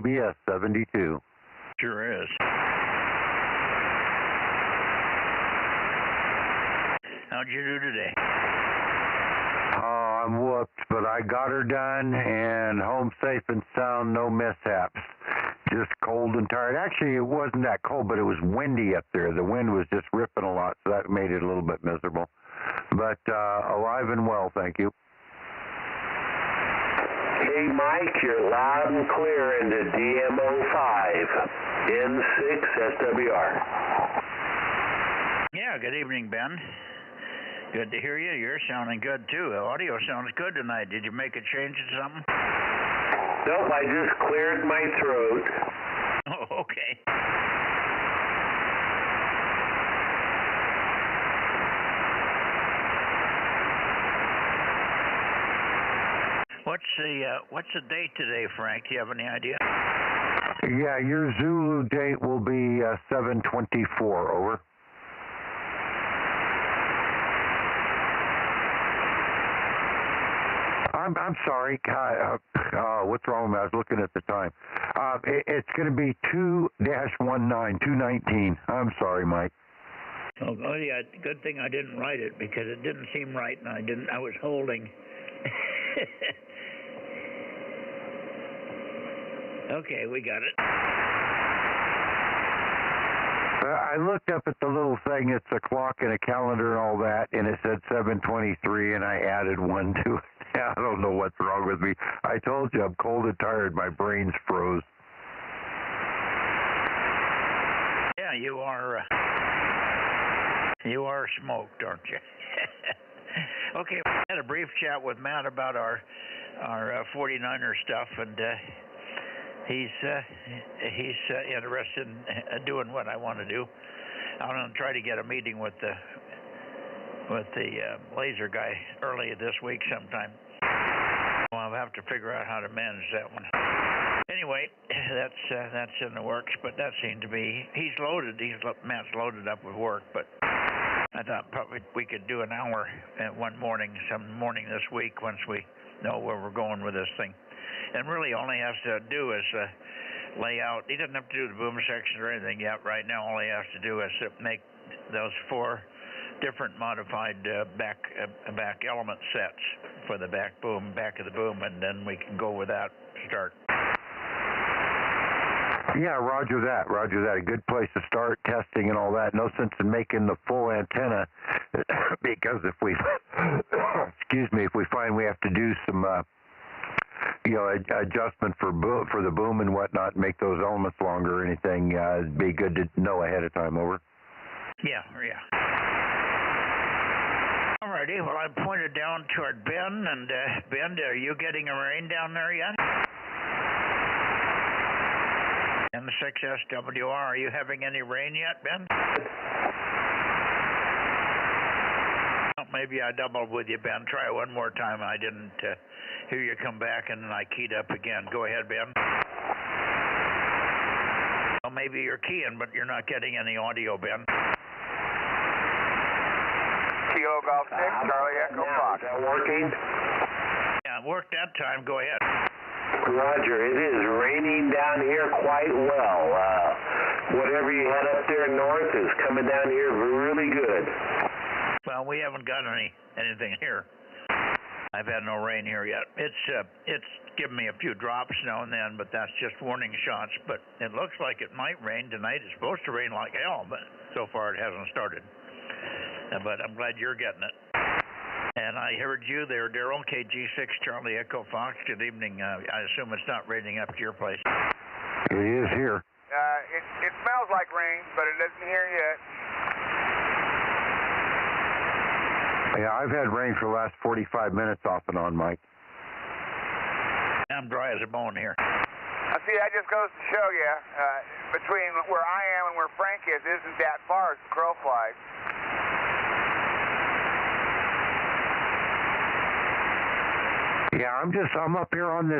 CBS 72. Sure is. How'd you do today? Oh, I'm whooped, but I got her done and home safe and sound, no mishaps. Just cold and tired. Actually, it wasn't that cold, but it was windy up there. The wind was just ripping a lot, so that made it a little bit miserable. But alive and well, thank you. Hey, Mike, you're loud and clear into DMO5, N6 SWR. Yeah, good evening, Ben. Good to hear you. You're sounding good, too. The audio sounds good tonight. Did you make a change to something? Nope, I just cleared my throat. Oh, okay. What's the date today, Frank? Do you have any idea? Yeah, your Zulu date will be 7/24. Over. I'm sorry. What's wrong with me? I was looking at the time. It's going to be 2-19. I'm sorry, Mike. Oh, yeah. Good thing I didn't write it because it didn't seem right, and I was holding. Okay, we got it. I looked up at the little thing. It's a clock and a calendar and all that, and it said 7:23, and I added one to it. I don't know what's wrong with me. I told you I'm cold and tired. My brain's froze. Yeah, you are smoked, aren't you? Okay, we had a brief chat with Matt about our 49er stuff, and he's interested in doing what I want to do. I'm going to try to get a meeting with the laser guy early this week sometime. I'll have to figure out how to manage that one. Anyway, that's in the works, but that seemed to be Matt's loaded up with work, but I thought probably we could do an hour some morning this week once we know where we're going with this thing. And really all he has to do is lay out. He doesn't have to do the boom section or anything yet. Right now all he has to do is make those 4 different modified back element sets for the back of the boom, and then we can go with that start. Yeah, roger that. A good place to start testing and all that. No sense in making the full antenna because if we find we have to do some adjustment for the boom and whatnot, make those elements longer or anything, it'd be good to know ahead of time. Over. Yeah. Alrighty, well, I pointed down toward Ben, and Ben, are you getting a rain down there yet? And the 6SWR, are you having any rain yet, Ben? Well, maybe I doubled with you, Ben. Try it one more time. I didn't hear you come back, and then I keyed up again. Go ahead, Ben. Well, maybe you're keying, but you're not getting any audio, Ben. Kilo Golf 6, Charlie Echo Fox. Is that working? Yeah, it worked that time. Go ahead. Roger, it is raining down here quite well. Whatever you had up there north is coming down here really good. Well, we haven't got anything here. I've had no rain here yet. It's given me a few drops now and then, but that's just warning shots. But it looks like it might rain tonight. It's supposed to rain like hell, but so far it hasn't started. But I'm glad you're getting it. And I heard you there, Daryl, KG6 Charlie Echo Fox. Good evening. I assume it's not raining up to your place. It is here. It smells like rain, but it isn't here yet. Yeah, I've had rain for the last 45 minutes off and on, Mike. I'm dry as a bone here. Now, see, that just goes to show you, between where I am and where Frank isn't that far as the crow flies. Yeah, I'm up here on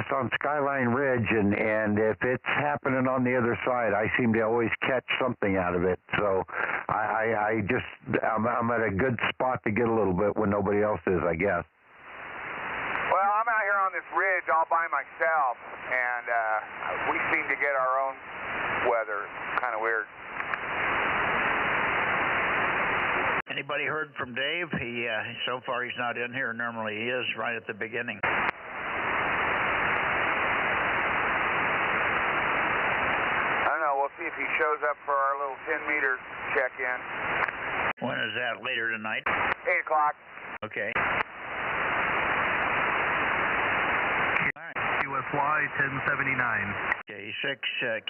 Skyline Ridge, and if it's happening on the other side, I seem to always catch something out of it. So I'm at a good spot to get a little bit when nobody else is, I guess. Well, I'm out here on this ridge all by myself, and we we seem to get our own weather. Kind of weird. Anybody heard from Dave? He so far he's not in here. Normally he is right at the beginning. I don't know. We'll see if he shows up for our little 10-meter check-in. When is that? Later tonight? 8 o'clock. Okay. QSY 1079. K6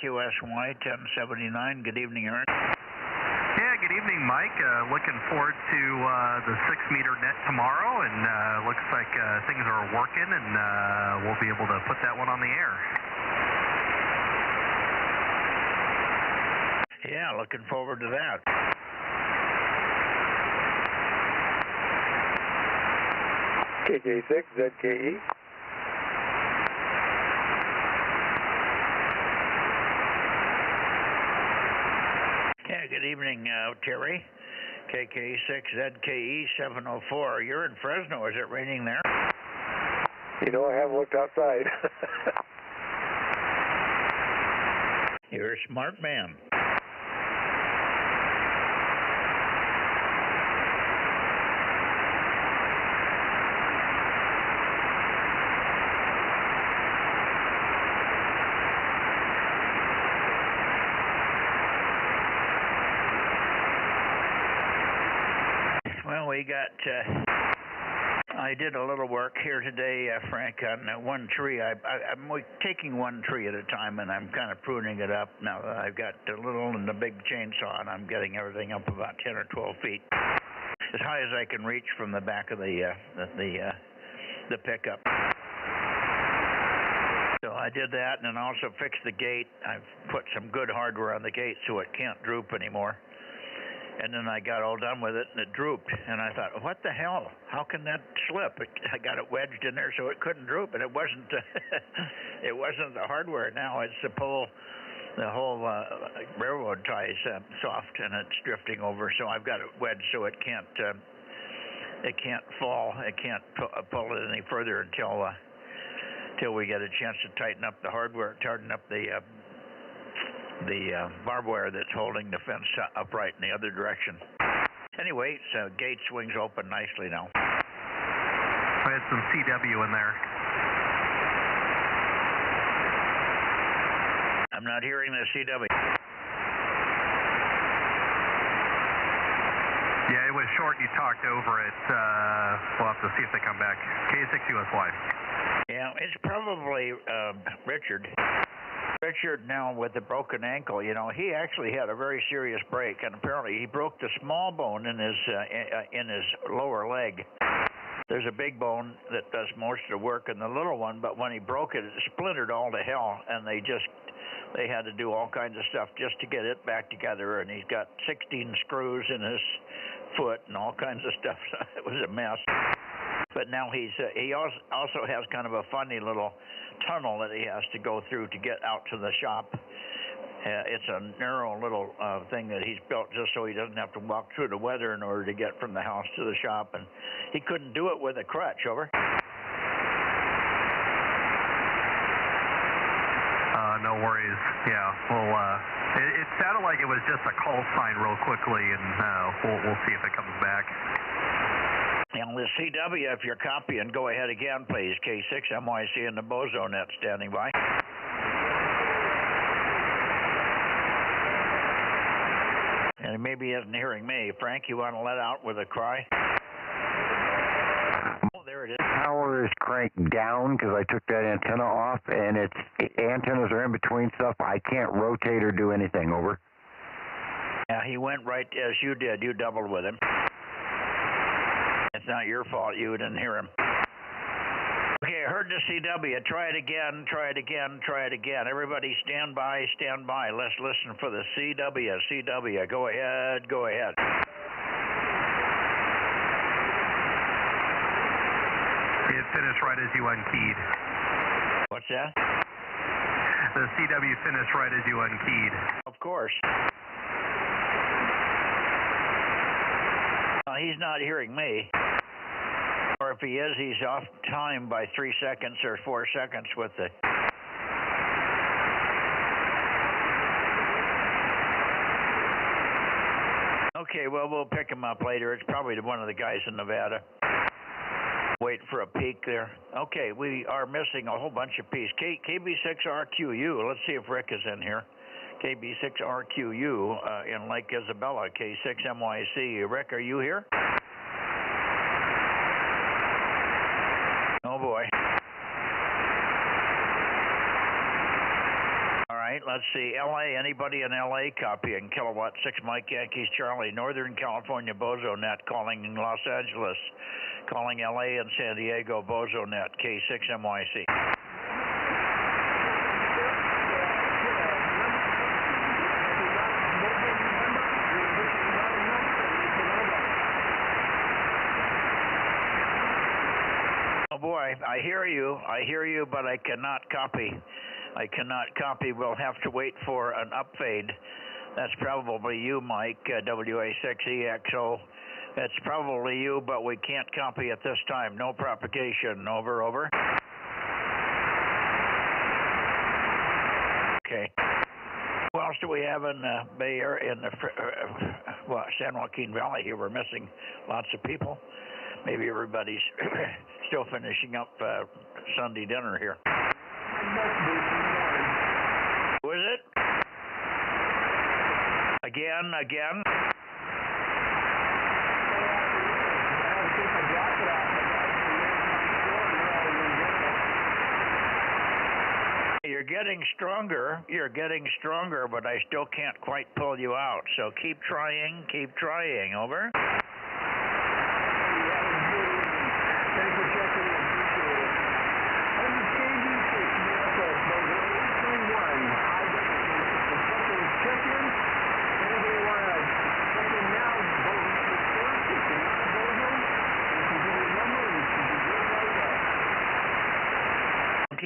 QSY 1079. Good evening, Aaron. Yeah, good evening, Mike. Looking forward to the 6-meter net tomorrow, and looks like things are working, and we'll be able to put that one on the air. Yeah, looking forward to that. KK6, ZKE. Yeah, good evening, Terry. KK6ZKE 704. You're in Fresno. Is it raining there? You know, I haven't looked outside. You're a smart man. Well, we got, I did a little work here today, Frank, on one tree. I'm taking one tree at a time, and I'm kind of pruning it up. Now that I've got the little and the big chainsaw, and I'm getting everything up about 10 or 12 feet, as high as I can reach from the back of the pickup. So I did that, and then also fixed the gate. I've put some good hardware on the gate so it can't droop anymore. And then I got all done with it, and it drooped. And I thought, what the hell? How can that slip? I got it wedged in there so it couldn't droop, and it wasn't. It wasn't the hardware. Now it's the pole, the whole railroad tie is soft, and it's drifting over. So I've got it wedged so it can't fall. It can't pull it any further until we get a chance to tighten up the hardware, tighten up the barbed wire that's holding the fence upright in the other direction. Anyway, so gate swings open nicely now. I had some CW in there. I'm not hearing the CW. Yeah, it was short. You talked over it. We'll have to see if they come back. K6USY. Yeah, it's probably Richard. Richard now with the broken ankle, you know, he actually had a very serious break, and apparently he broke the small bone in his lower leg. There's a big bone that does most of the work in the little one, but when he broke it, it splintered all to hell, and they had to do all kinds of stuff just to get it back together, and he's got 16 screws in his foot and all kinds of stuff. It was a mess. But now he also has kind of a funny little tunnel that he has to go through to get out to the shop. It's a narrow little thing that he's built just so he doesn't have to walk through the weather in order to get from the house to the shop. And he couldn't do it with a crutch. Over. No worries. Yeah. Well, it sounded like it was just a call sign real quickly, and we'll see if it comes back. And the CW, if you're copying, go ahead again, please. K6 MYC and the Bozo Net standing by. And maybe he isn't hearing me. Frank, you want to let out with a cry? Oh, there it is. Power is cranked down because I took that antenna off, and antennas are in between stuff. I can't rotate or do anything. Over. Yeah, he went right as you did. You doubled with him. It's not your fault. You didn't hear him. Okay, I heard the CW. Try it again, try it again, try it again. Everybody stand by, stand by. Let's listen for the CW. CW, go ahead, go ahead. It finished right as you unkeyed. What's that? The CW finished right as you unkeyed. Of course. He's not hearing me. Or if he is, he's off time by 3 seconds or 4 seconds with the... Okay, well, we'll pick him up later. It's probably one of the guys in Nevada. Wait for a peak there. Okay, we are missing a whole bunch of peaks. KB6RQU. Let's see if Rick is in here. KB6RQU in Lake Isabella, K6MYC. Rick, are you here? Oh, boy. All right, let's see. LA, anybody in LA copying? Kilowatt 6 Mike Yankees Charlie, Northern California Bozo Net, calling in Los Angeles, calling LA and San Diego Bozo Net, K6MYC. Oh boy, I hear you, but I cannot copy. We'll have to wait for an upfade. That's probably you, Mike, WA6EXO. That's probably you, but we can't copy at this time. No propagation. Over, over. Okay. Who else do we have in the Bay Area, in the San Joaquin Valley here? We're missing lots of people. Maybe everybody's still finishing up Sunday dinner here. Who is it? Again? You're getting stronger, but I still can't quite pull you out. So keep trying. Over.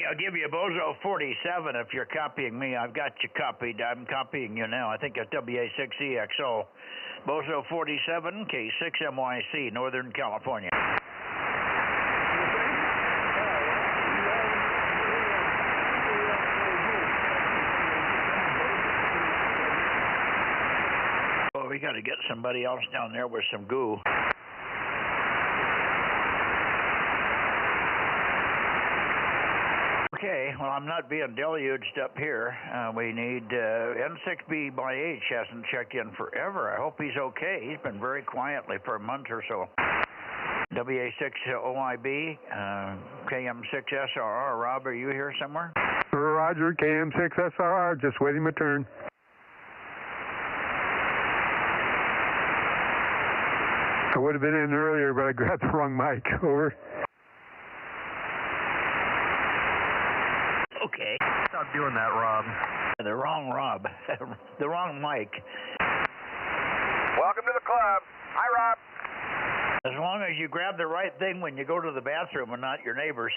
I'll give you a Bozo 47 if you're copying me. I've got you copied. I'm copying you now. I think it's WA6EXO. Bozo 47, K6MYC, Northern California. Well, we got to get somebody else down there with some goo. Okay, well, I'm not being deluged up here. We need N6B by H hasn't checked in forever. I hope he's okay. He's been very quietly for a month or so. WA6OIB, KM6SRR. Rob, are you here somewhere? Roger, KM6SRR, just waiting my turn. I would have been in earlier, but I grabbed the wrong mic. Over. Okay. Stop doing that, Rob. The wrong Rob. The wrong mic. Welcome to the club. Hi, Rob. As long as you grab the right thing when you go to the bathroom and not your neighbor's.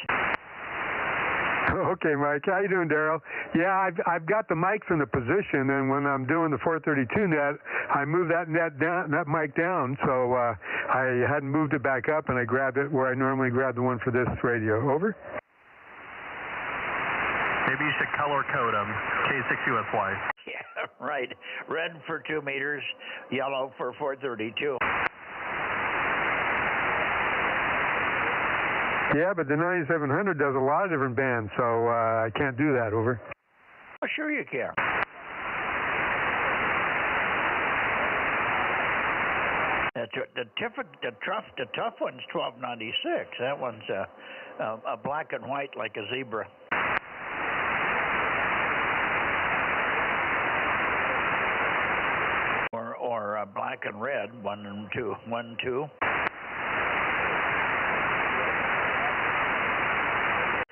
Okay, Mike. How you doing, Daryl? Yeah, I've got the mics in the position, and when I'm doing the 432 net, I move that net down, that mic down, so I hadn't moved it back up, and I grabbed it where I normally grab the one for this radio. Over. Maybe you should color code them. K6USY. Yeah, right. Red for 2 meters, yellow for 432. Yeah, but the 9700 does a lot of different bands, so I can't do that. Over. Oh, sure you can. The tough one's 1296. That one's a black and white like a zebra. Or black and red, 1 and 2, 1, 2.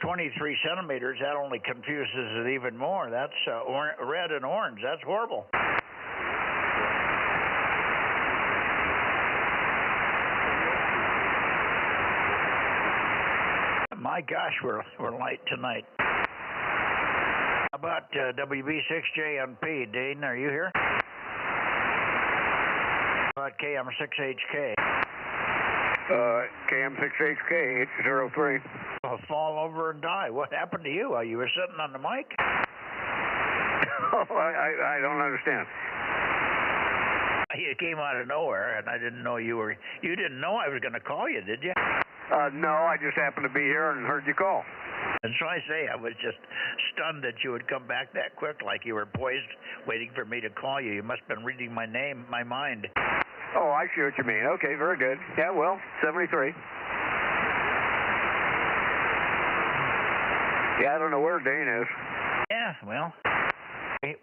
23 centimeters, that only confuses it even more. That's red and orange. That's horrible. My gosh, we're light tonight. How about WB6JMP? Dane, are you here? How about KM6HK? KM6HK, H03. Oh, fall over and die. What happened to you? You were sitting on the mic? Oh, I don't understand. You came out of nowhere, and I didn't know you were. You didn't know I was going to call you, did you? No, I just happened to be here and heard you call. And so I say, I was just stunned that you would come back that quick, like you were poised, waiting for me to call you. You must have been reading my name, my mind. Oh, I see what you mean. Okay, very good. Yeah, well, 73. Yeah, I don't know where Dane is. Yeah, well,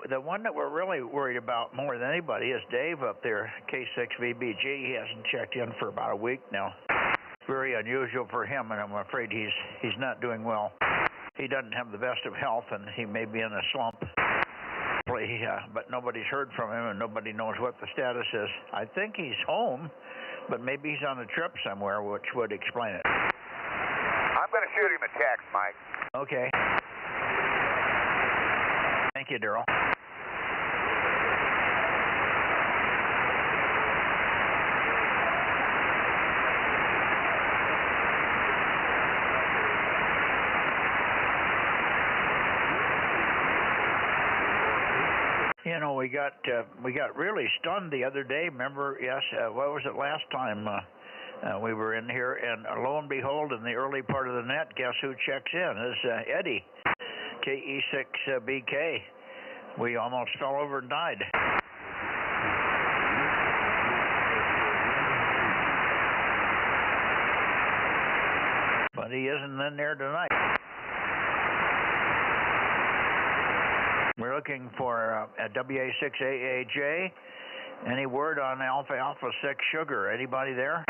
the one that we're really worried about more than anybody is Dave up there, K6VBG. He hasn't checked in for about a week now. Very unusual for him, and I'm afraid he's not doing well. He doesn't have the best of health, and he may be in a slump. But nobody's heard from him, and nobody knows what the status is. I think he's home, but maybe he's on a trip somewhere, which would explain it. I'm going to shoot him a text, Mike. Okay. Thank you, Daryl. You know, we got really stunned the other day. Remember? Yes. What was it last time? We were in here, and lo and behold, in the early part of the net, guess who checks in? Is Eddie, KE6BK. We almost fell over and died. But he isn't in there tonight. We're looking for a WA6AAJ. Any word on Alpha 6 sugar? Anybody there?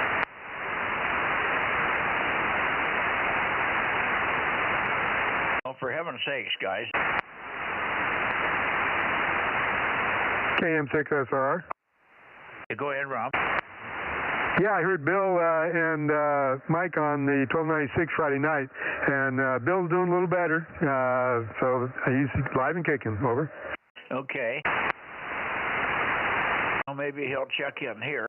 Well, for heaven's sakes, guys. KM6SR. Go ahead, Rob. Yeah, I heard Bill and Mike on the 1296 Friday night, and Bill's doing a little better, so he's live and kicking. Over. Okay. Well, maybe he'll check in here.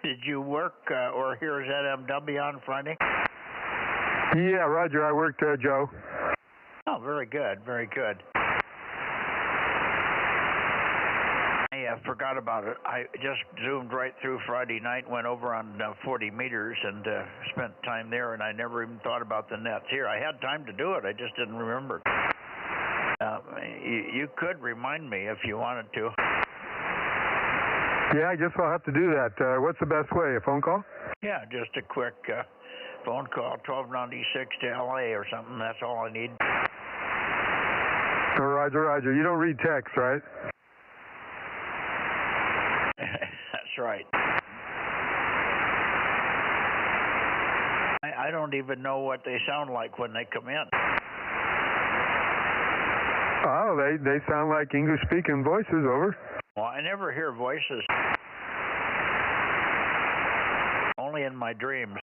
Did you work or hear ZMW on Friday? Yeah, Roger. I worked Joe. Oh, very good, very good. I forgot about it. I just zoomed right through Friday night, went over on 40 meters and spent time there, and I never even thought about the nets here. I had time to do it. I just didn't remember. You could remind me if you wanted to. Yeah, I guess I'll have to do that. What's the best way? A phone call? Yeah, just a quick phone call, 1296 to LA or something. That's all I need. Oh, Roger, Roger. You don't read text, right? That's right. I don't even know what they sound like when they come in. Oh, they sound like English-speaking voices. Over. Well, I never hear voices. Only in my dreams.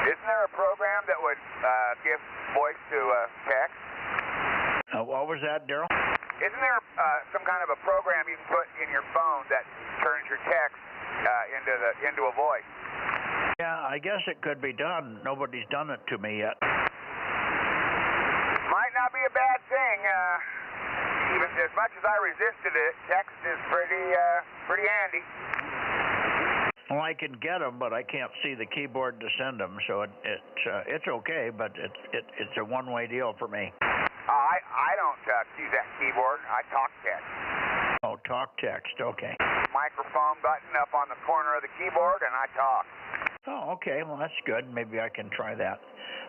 Isn't there a program that would give voice to text? What was that, Daryl? Isn't there some kind of a program you can put in your phone that turns your text into a voice? Yeah, I guess it could be done. Nobody's done it to me yet. Might not be a bad thing. Even as much as I resisted it, text is pretty handy. Well, I can get them, but I can't see the keyboard to send them, so it's okay, but it's a one-way deal for me. I don't use that keyboard. I talk text. Oh, talk text, okay. Microphone button up on the corner of the keyboard, and I talk. Oh, okay, well, that's good. Maybe I can try that.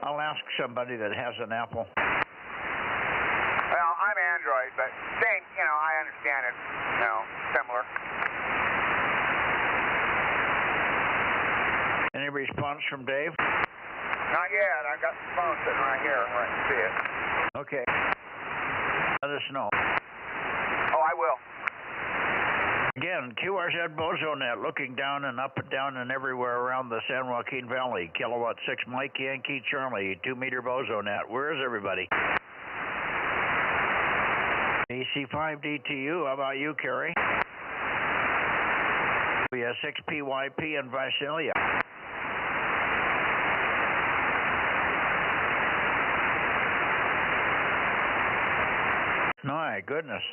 I'll ask somebody that has an Apple. Well, I'm Android, but same, I understand it, similar. Any response from Dave? Not yet. I've got the phone sitting right here where I can see it. Okay. Let us know. Oh, I will. Again, QRZ Bozo Net, looking down and up and down and everywhere around the San Joaquin Valley. Kilowatt 6 Mike Yankee Charlie, 2-meter Bozo Net. Where is everybody? AC5DTU, how about you, Kerry? We have 6PYP in Visalia. My goodness.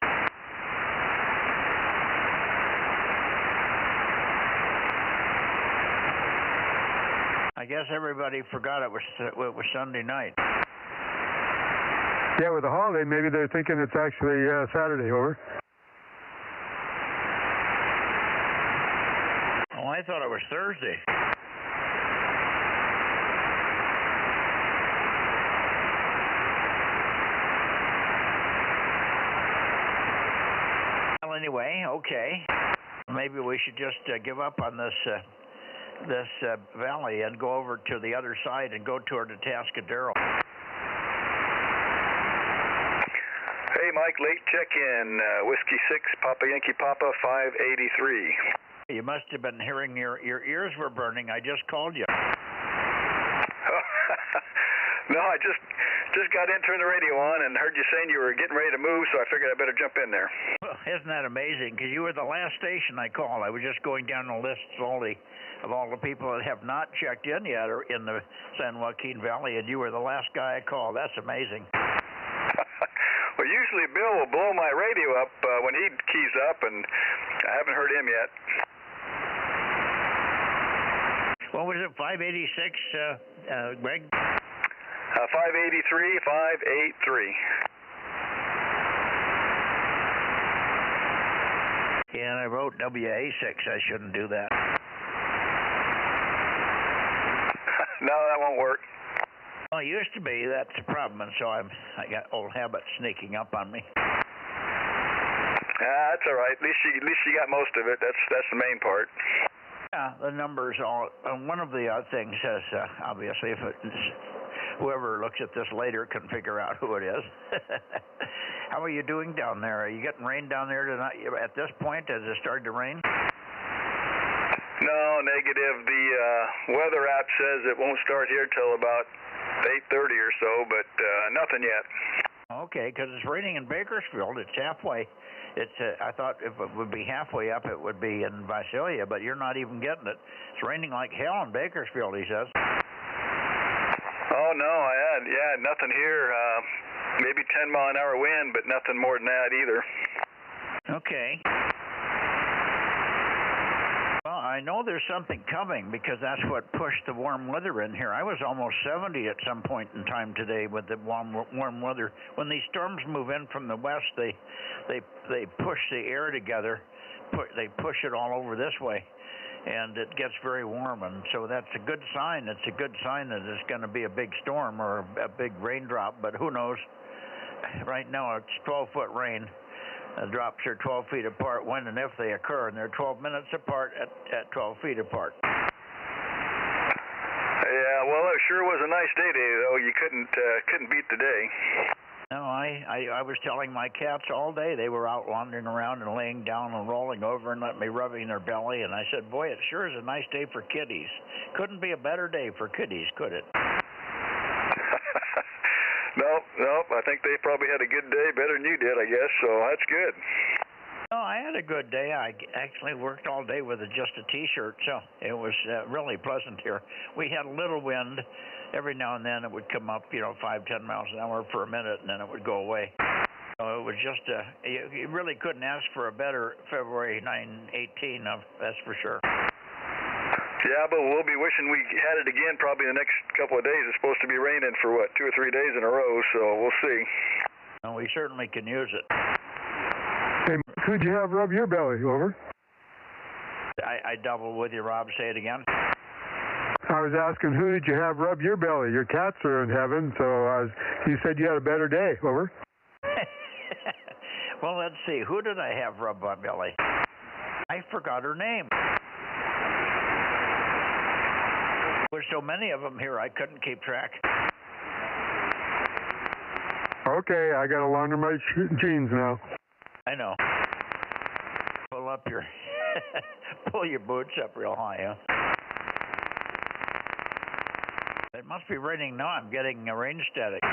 I guess everybody forgot it was Sunday night. Yeah, with the holiday, maybe they're thinking it's actually Saturday. Over. Oh, I thought it was Thursday. Well, anyway, okay. Maybe we should just give up on this valley and go over to the other side and go toward the Atascadero. Hey, Mike, late check-in. Whiskey 6, Papa Yankee Papa 583. You must have been hearing your ears were burning. I just called you. No, I just got in, turned the radio on, and heard you saying you were getting ready to move, so I figured I better jump in there. Well, isn't that amazing? Because you were the last station I called. I was just going down the list slowly of all the people that have not checked in yet or in the San Joaquin Valley, and you were the last guy I called. That's amazing. Well, usually Bill will blow my radio up when he keys up, and I haven't heard him yet. What was it, 586, Greg? 583, 583. Yeah, and I wrote WA6. I shouldn't do that. No, that won't work. Well, it used to be. That's the problem, and so I got old habits sneaking up on me. That's all right. At least you got most of it. That's the main part. Yeah, the numbers all. One of the things is obviously if whoever looks at this later can figure out who it is. How are you doing down there? Are you getting rain down there tonight? At this point, has it started to rain? No, negative. The weather app says it won't start here till about 8:30 or so, but nothing yet. Okay, because it's raining in Bakersfield. It's halfway. I thought if it would be halfway up, it would be in Visalia, but you're not even getting it. It's raining like hell in Bakersfield, he says. Oh, no, I had nothing here. Maybe 10-mile-an-hour wind, but nothing more than that either. Okay. Well, I know there's something coming because that's what pushed the warm weather in here. I was almost 70 at some point in time today with the warm weather. When these storms move in from the west, they push the air together. They push it all over this way, and it gets very warm. And so that's a good sign. It's a good sign that it's going to be a big storm or a big raindrop. But who knows? Right now it's 12-foot rain. The drops are 12 feet apart when and if they occur, and they're 12 minutes apart at 12 feet apart. Yeah, well, it sure was a nice day today, though. You couldn't beat the day. No, I was telling my cats all day. They were out wandering around and laying down and rolling over and letting me rubbing their belly, and I said, boy, it sure is a nice day for kitties. Couldn't be a better day for kitties, could it? Nope. I think they probably had a good day, better than you did, I guess, so that's good. No, I had a good day. I actually worked all day with just a T-shirt, so it was really pleasant here. We had a little wind. Every now and then it would come up, 5-10 miles an hour for a minute, and then it would go away. So it was just, you really couldn't ask for a better February 9/18, that's for sure. Yeah, but we'll be wishing we had it again probably the next couple of days. It's supposed to be raining for, 2 or 3 days in a row, so we'll see. Well, we certainly can use it. Hey, who'd you have rub your belly? Over. I double with you, Rob. Say it again. I was asking who did you have rub your belly? Your cats are in heaven, so you said you had a better day. Over. Well, let's see. Who did I have rub my belly? I forgot her name. There's so many of them here, I couldn't keep track. Okay, I got to launder my jeans now. I know. Pull your boots up real high, huh? It must be raining now. I'm getting a rain static.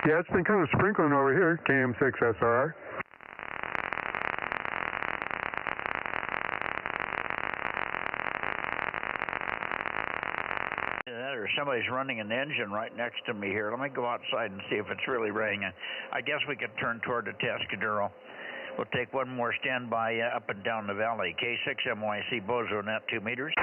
Yeah, it's been kind of sprinkling over here, KM6SR. or somebody's running an engine right next to me here. Let me go outside and see if it's really raining. I guess we could turn toward the Atascadero. We'll take one more standby up and down the valley. K6MYC Bozo Net 2 meters.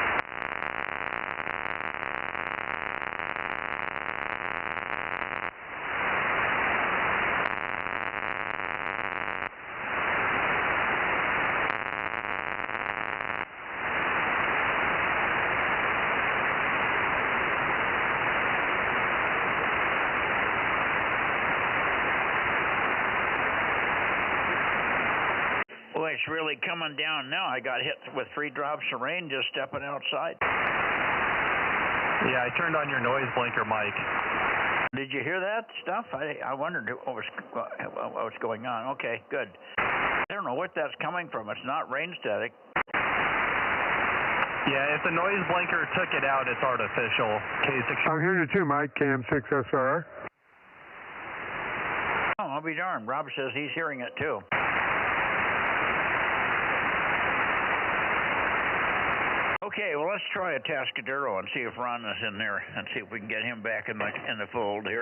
Boy, it's really coming down now. I got hit with 3 drops of rain just stepping outside. Yeah, I turned on your noise blinker, Mike. Did you hear that stuff? I wondered what was going on. Okay, good. I don't know what that's coming from. It's not rain static. Yeah, if the noise blinker took it out, it's artificial. K6. I'm hearing you too, Mike, KM6SR. Oh, I'll be darned. Rob says he's hearing it too. Okay, well, let's try a Atascadero and see if Ron is in there and see if we can get him back in the fold here.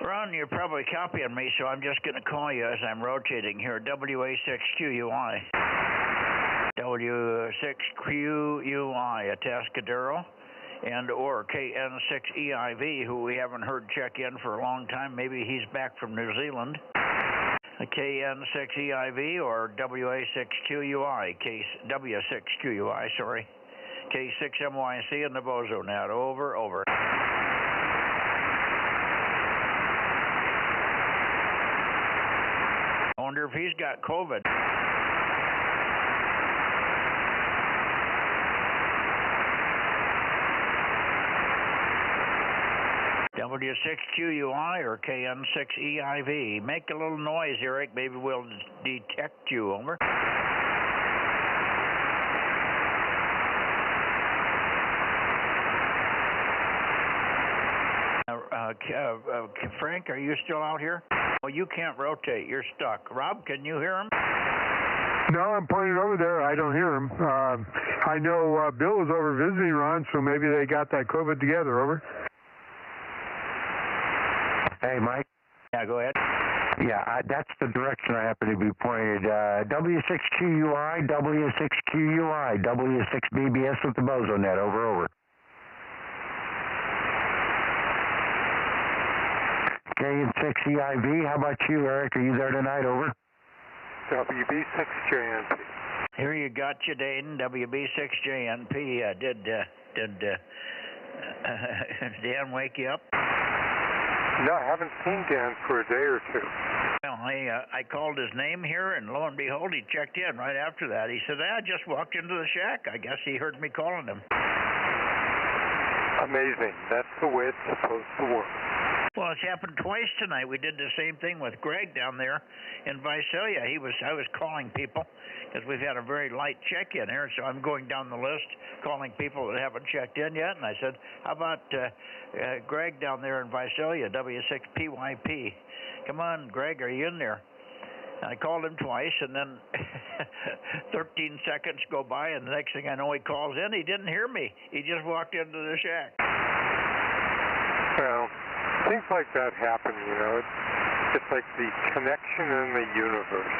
Ron, you're probably copying me, so I'm just going to call you as I'm rotating here. WA6QUI. W6QUI, Atascadero, and or KN6EIV, who we haven't heard check in for a long time. Maybe he's back from New Zealand. KN6EIV or WA6QUI, W6QUI, sorry. K6MYC in the Bozo Net. Over, over. I wonder if he's got COVID. W6QUI or KN6EIV. Make a little noise, Eric. Maybe we'll detect you. Over. Frank, are you still out here? Well, you can't rotate. You're stuck. Rob, can you hear him? No, I'm pointing over there. I don't hear him. I know Bill was over visiting Ron, so maybe they got that COVID together. Over. Hey, Mike. Yeah, go ahead. Yeah, that's the direction I happen to be pointed. W6QUI, W6QUI, W6BBS with the Bozo Net. Over, over. KN6EIV, how about you, Eric? Are you there tonight? Over. WB6JNP. Here you got you, Dayton. WB6JNP. Did Dan wake you up? No, I haven't seen Dan for a day or two. Well, I called his name here, and lo and behold, he checked in right after that. He said, I just walked into the shack. I guess he heard me calling him. Amazing. That's the way it's supposed to work. Well, it's happened twice tonight. We did the same thing with Greg down there in Visalia. I was calling people because we've had a very light check-in here, so I'm going down the list calling people that haven't checked in yet. And I said, how about Greg down there in Visalia, W6PYP? Come on, Greg, are you in there? And I called him twice, and then 13 seconds go by, and the next thing I know, he calls in. He didn't hear me. He just walked into the shack. Well, things like that happen, you know. It's like the connection in the universe.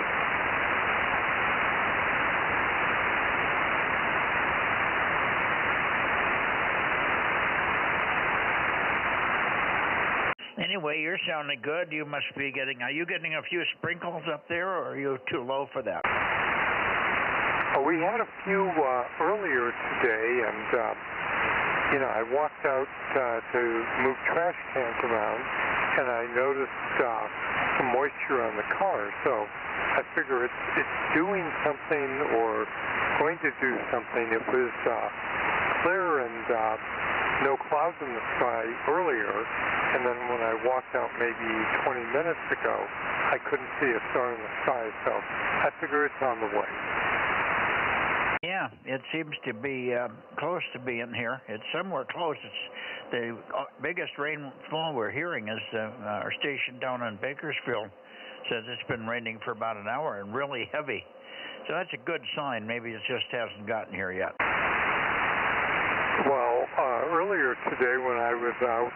Anyway, you're sounding good. You must be are you getting a few sprinkles up there, or are you too low for that? Oh, we had a few earlier today, and you know, I walked out to move trash cans around, and I noticed some moisture on the car. So I figure it's doing something or going to do something. It was clear and no clouds in the sky earlier, and then when I walked out maybe 20 minutes ago, I couldn't see a star in the sky. So I figure it's on the way. Yeah, it seems to be close to being here. It's somewhere close. It's the biggest rainfall we're hearing is our station down in Bakersfield says it's been raining for about an hour and really heavy. So that's a good sign. Maybe it just hasn't gotten here yet. Well, earlier today when I was out,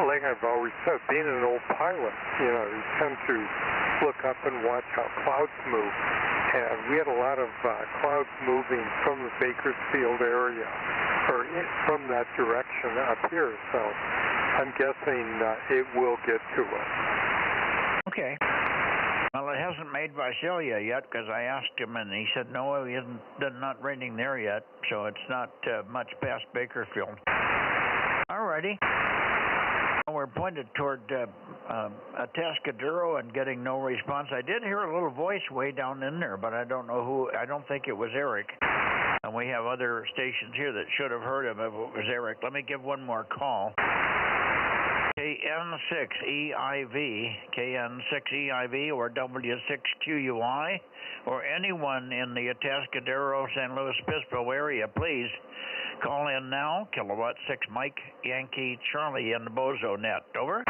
like I've always said, being an old pilot, you know, you tend to look up and watch how clouds move. And we had a lot of clouds moving from the Bakersfield area, or from that direction up here. So I'm guessing it will get to us. Okay. Well, it hasn't made Visalia yet because I asked him and he said no, it isn't. Not raining there yet, so it's not much past Bakersfield. Alrighty. We're pointed toward Atascadero and getting no response. I did hear a little voice way down in there, but I don't know who. I don't think it was Eric. And we have other stations here that should have heard him if it was Eric. Let me give one more call. KN6EIV or W6QUI or anyone in the Atascadero, San Luis Obispo area, please call in now. Kilowatt 6 Mike Yankee Charlie in the Bozo Net. Over.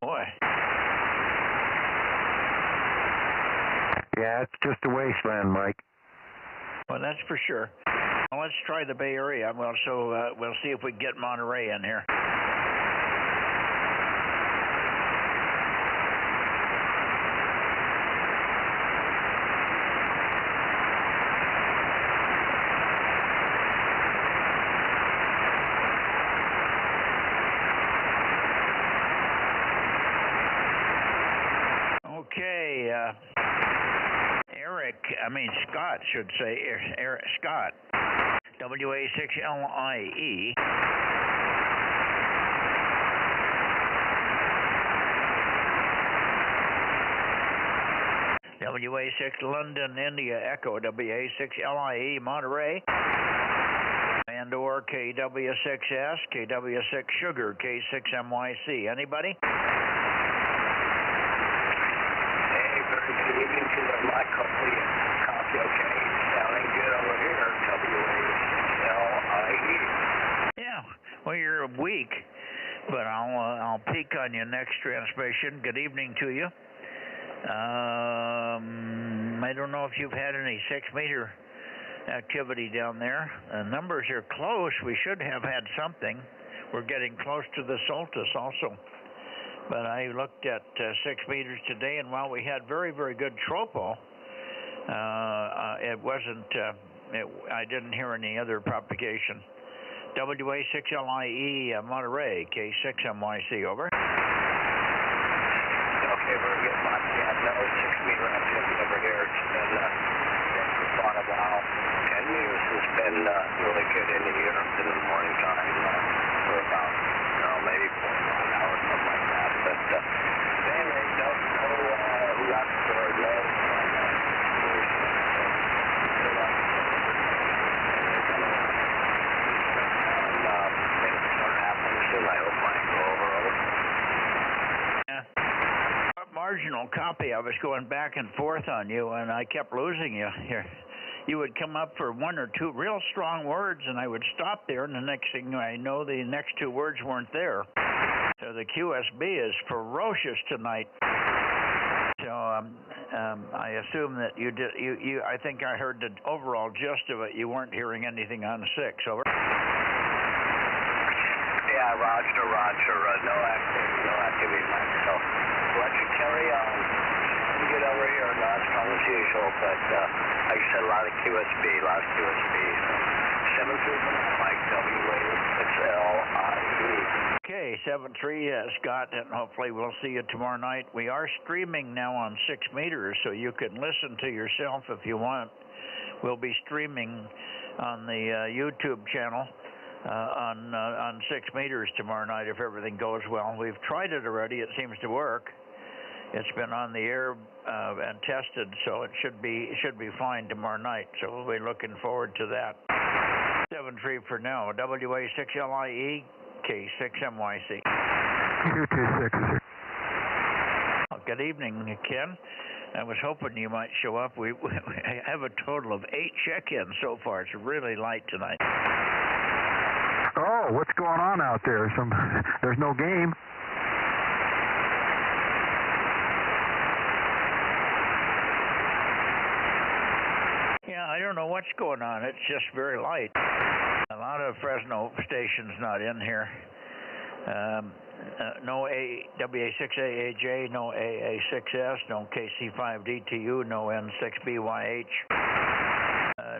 Boy. Yeah, it's just a wasteland, Mike. Well, that's for sure. Well, let's try the Bay Area. Well, so we'll see if we can get Monterey in here. Okay, Scott should say, Eric Scott, WA6LIE. WA6 London, India, Echo, WA6LIE, Monterey, and or KW6S, KW6 Sugar, K6MYC. Anybody? Good evening to the Mike. Hopefully copy okay. Sounding good over here. WALIE. Yeah. Well, you're weak, but I'll peek on you next transmission. Good evening to you. I don't know if you've had any 6-meter activity down there. The numbers are close. We should have had something. We're getting close to the Solstice also. But I looked at 6 meters today, and while we had very, very good tropo, it wasn't. I didn't hear any other propagation. WA6LIE Monterey, K6MYC. Over. Okay, very good, Mike. Yeah, no 6-meter activity over here. It's been for a while. 10 years has been really good in the year in the morning time for about maybe 4 hours, something like that. But anyway, no rock or no. Marginal copy. I was going back and forth on you, and I kept losing you here. You would come up for 1 or 2 real strong words, and I would stop there, and the next thing I know, the next 2 words weren't there. So the QSB is ferocious tonight. So I assume that you did. I think I heard the overall gist of it. You weren't hearing anything on the 6. Over. Yeah, Roger. No activity, Mike. So let you carry on. You get over here, not as strong as usual, but like I said, a lot of QSB. 7-3 Mike, WA6LIE. Okay, 7-3, Scott, and hopefully we'll see you tomorrow night. We are streaming now on 6 meters, so you can listen to yourself if you want. We'll be streaming on the YouTube channel on 6 meters tomorrow night if everything goes well. We've tried it already. It seems to work. It's been on the air and tested, so it should be fine tomorrow night. So we'll be looking forward to that. 7-3 for now. WA6LIE, K6MYC. K6. Good evening, Ken. I was hoping you might show up. We have a total of 8 check-ins so far. It's really light tonight. Oh, what's going on out there? There's no game. Yeah, I don't know what's going on. It's just very light. A lot of Fresno stations not in here. No WA6AAJ, no AA6S, no KC5DTU, no N6BYH,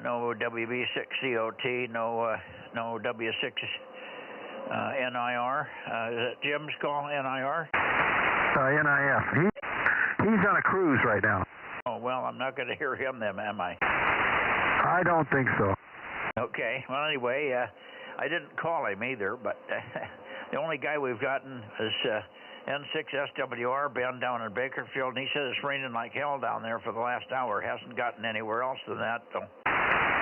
no WB6COT, no W6NIR. Is it Jim's call, NIR? NIF. He's on a cruise right now. Oh, well, I'm not going to hear him then, am I? I don't think so. Okay. Well, anyway, I didn't call him either, but the only guy we've gotten is N6SWR, Ben down in Bakerfield, and he said it's raining like hell down there for the last hour. Hasn't gotten anywhere else than that, though.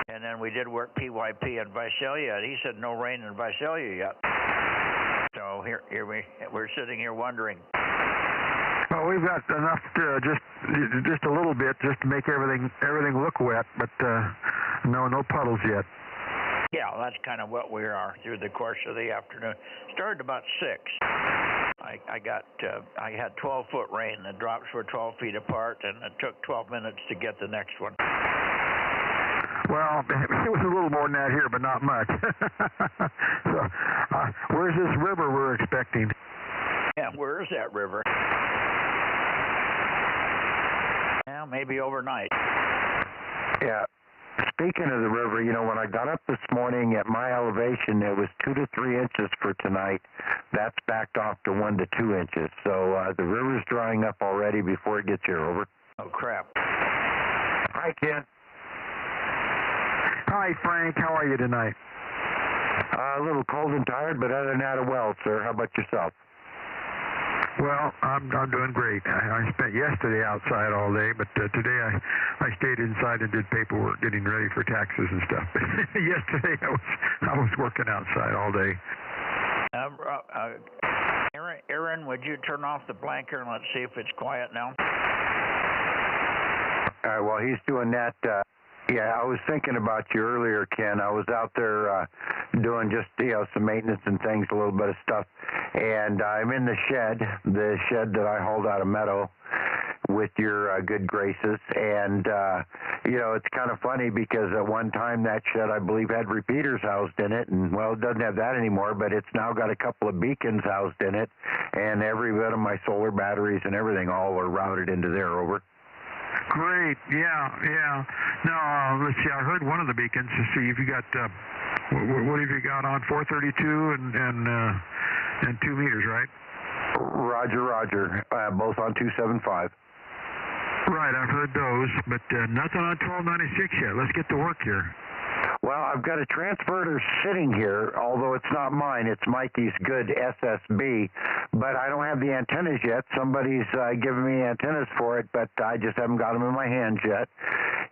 And then we did work PYP in Visalia, and he said no rain in Visalia yet. So here we're sitting here wondering. Well, we've got enough to just a little bit just to make everything look wet, but no puddles yet. Yeah, that's kind of what we are through the course of the afternoon. Started about 6. I had 12-foot rain. The drops were 12 feet apart, and it took 12 minutes to get the next one. Well, it was a little more than that here, but not much. So, where's this river we're expecting? Yeah, where is that river? Well, maybe overnight. Yeah. Speaking of the river, you know, when I got up this morning at my elevation, it was 2 to 3 inches for tonight. That's backed off to 1 to 2 inches. So the river's drying up already before it gets here. Over. Oh, crap. Hi, Ken. Hi, Frank. How are you tonight? A little cold and tired, but other than that, well, sir. How about yourself? Well, I'm doing great. I spent yesterday outside all day, but today I stayed inside and did paperwork, getting ready for taxes and stuff. Yesterday I was working outside all day. Aaron, would you turn off the blanker and let's see if it's quiet now? All right. Well, he's doing that. Yeah, I was thinking about you earlier, Ken. I was out there doing just, some maintenance and things, a little bit of stuff. And I'm in the shed that I hauled out of Meadow with your good graces. And, it's kind of funny because at one time that shed, I believe, had repeaters housed in it. And, well, it doesn't have that anymore, but it's now got a couple of beacons housed in it. And every bit of my solar batteries and everything all are routed into there. Over. Great, yeah. Now, let's see, I heard one of the beacons to see if you got, what have you got on, 432 and 2 meters, right? Roger, both on 275. Right, I've heard those, but nothing on 1296 yet. Let's get to work here. Well, I've got a transverter sitting here, although it's not mine. It's Mikey's good SSB, but I don't have the antennas yet. Somebody's given me antennas for it, but I just haven't got them in my hands yet.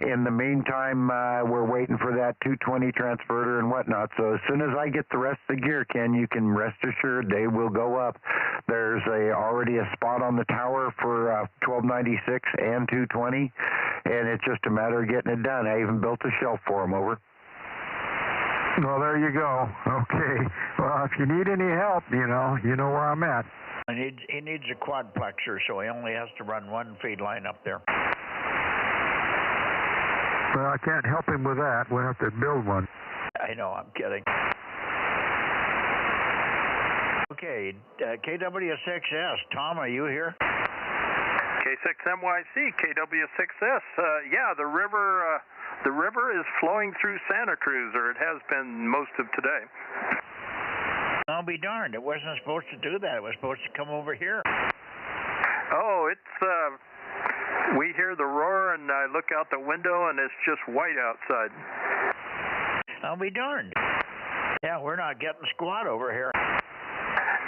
In the meantime, we're waiting for that 220 transverter and whatnot. So as soon as I get the rest of the gear, Ken, you can rest assured they will go up. There's already a spot on the tower for 1296 and 220, and it's just a matter of getting it done. I even built a shelf for them. Over. Well, there you go. Okay. Well, if you need any help, you know where I'm at. He needs a quadplexer, so he only has to run one feed line up there. Well, I can't help him with that. We'll have to build one. I know, I'm kidding. Okay, KW6S. Tom, are you here? K6MYC, KW6S. Yeah, the river is flowing through Santa Cruz, or it has been most of today. I'll be darned. It wasn't supposed to do that. It was supposed to come over here. Oh, we hear the roar, and I look out the window, and it's just white outside. I'll be darned. Yeah, we're not getting squat over here.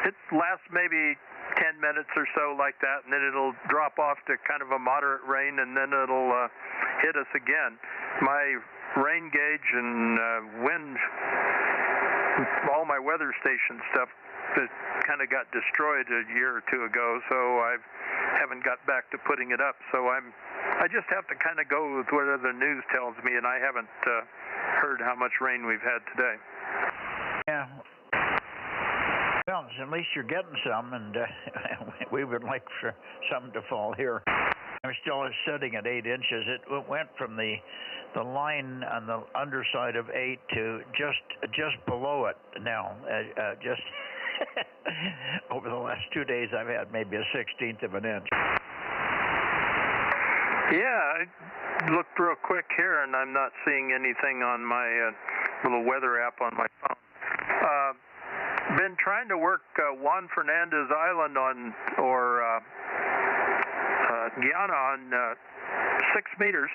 It lasts maybe 10 minutes or so like that, and then it'll drop off to kind of a moderate rain, and then it'll hit us again. My rain gauge and wind, all my weather station stuff kind of got destroyed a year or two ago, so I haven't got back to putting it up. So I just have to kind of go with whatever the news tells me, and I haven't heard how much rain we've had today. Yeah. Well, at least you're getting some, and we would like for some to fall here. I'm still sitting at 8 inches. It went from the line on the underside of 8 to just below it now. Just over the last 2 days, I've had maybe a 1/16 of an inch. Yeah, I looked real quick here, and I'm not seeing anything on my little weather app on my phone. Been trying to work Juan Fernandez Island Guyana on 6 meters,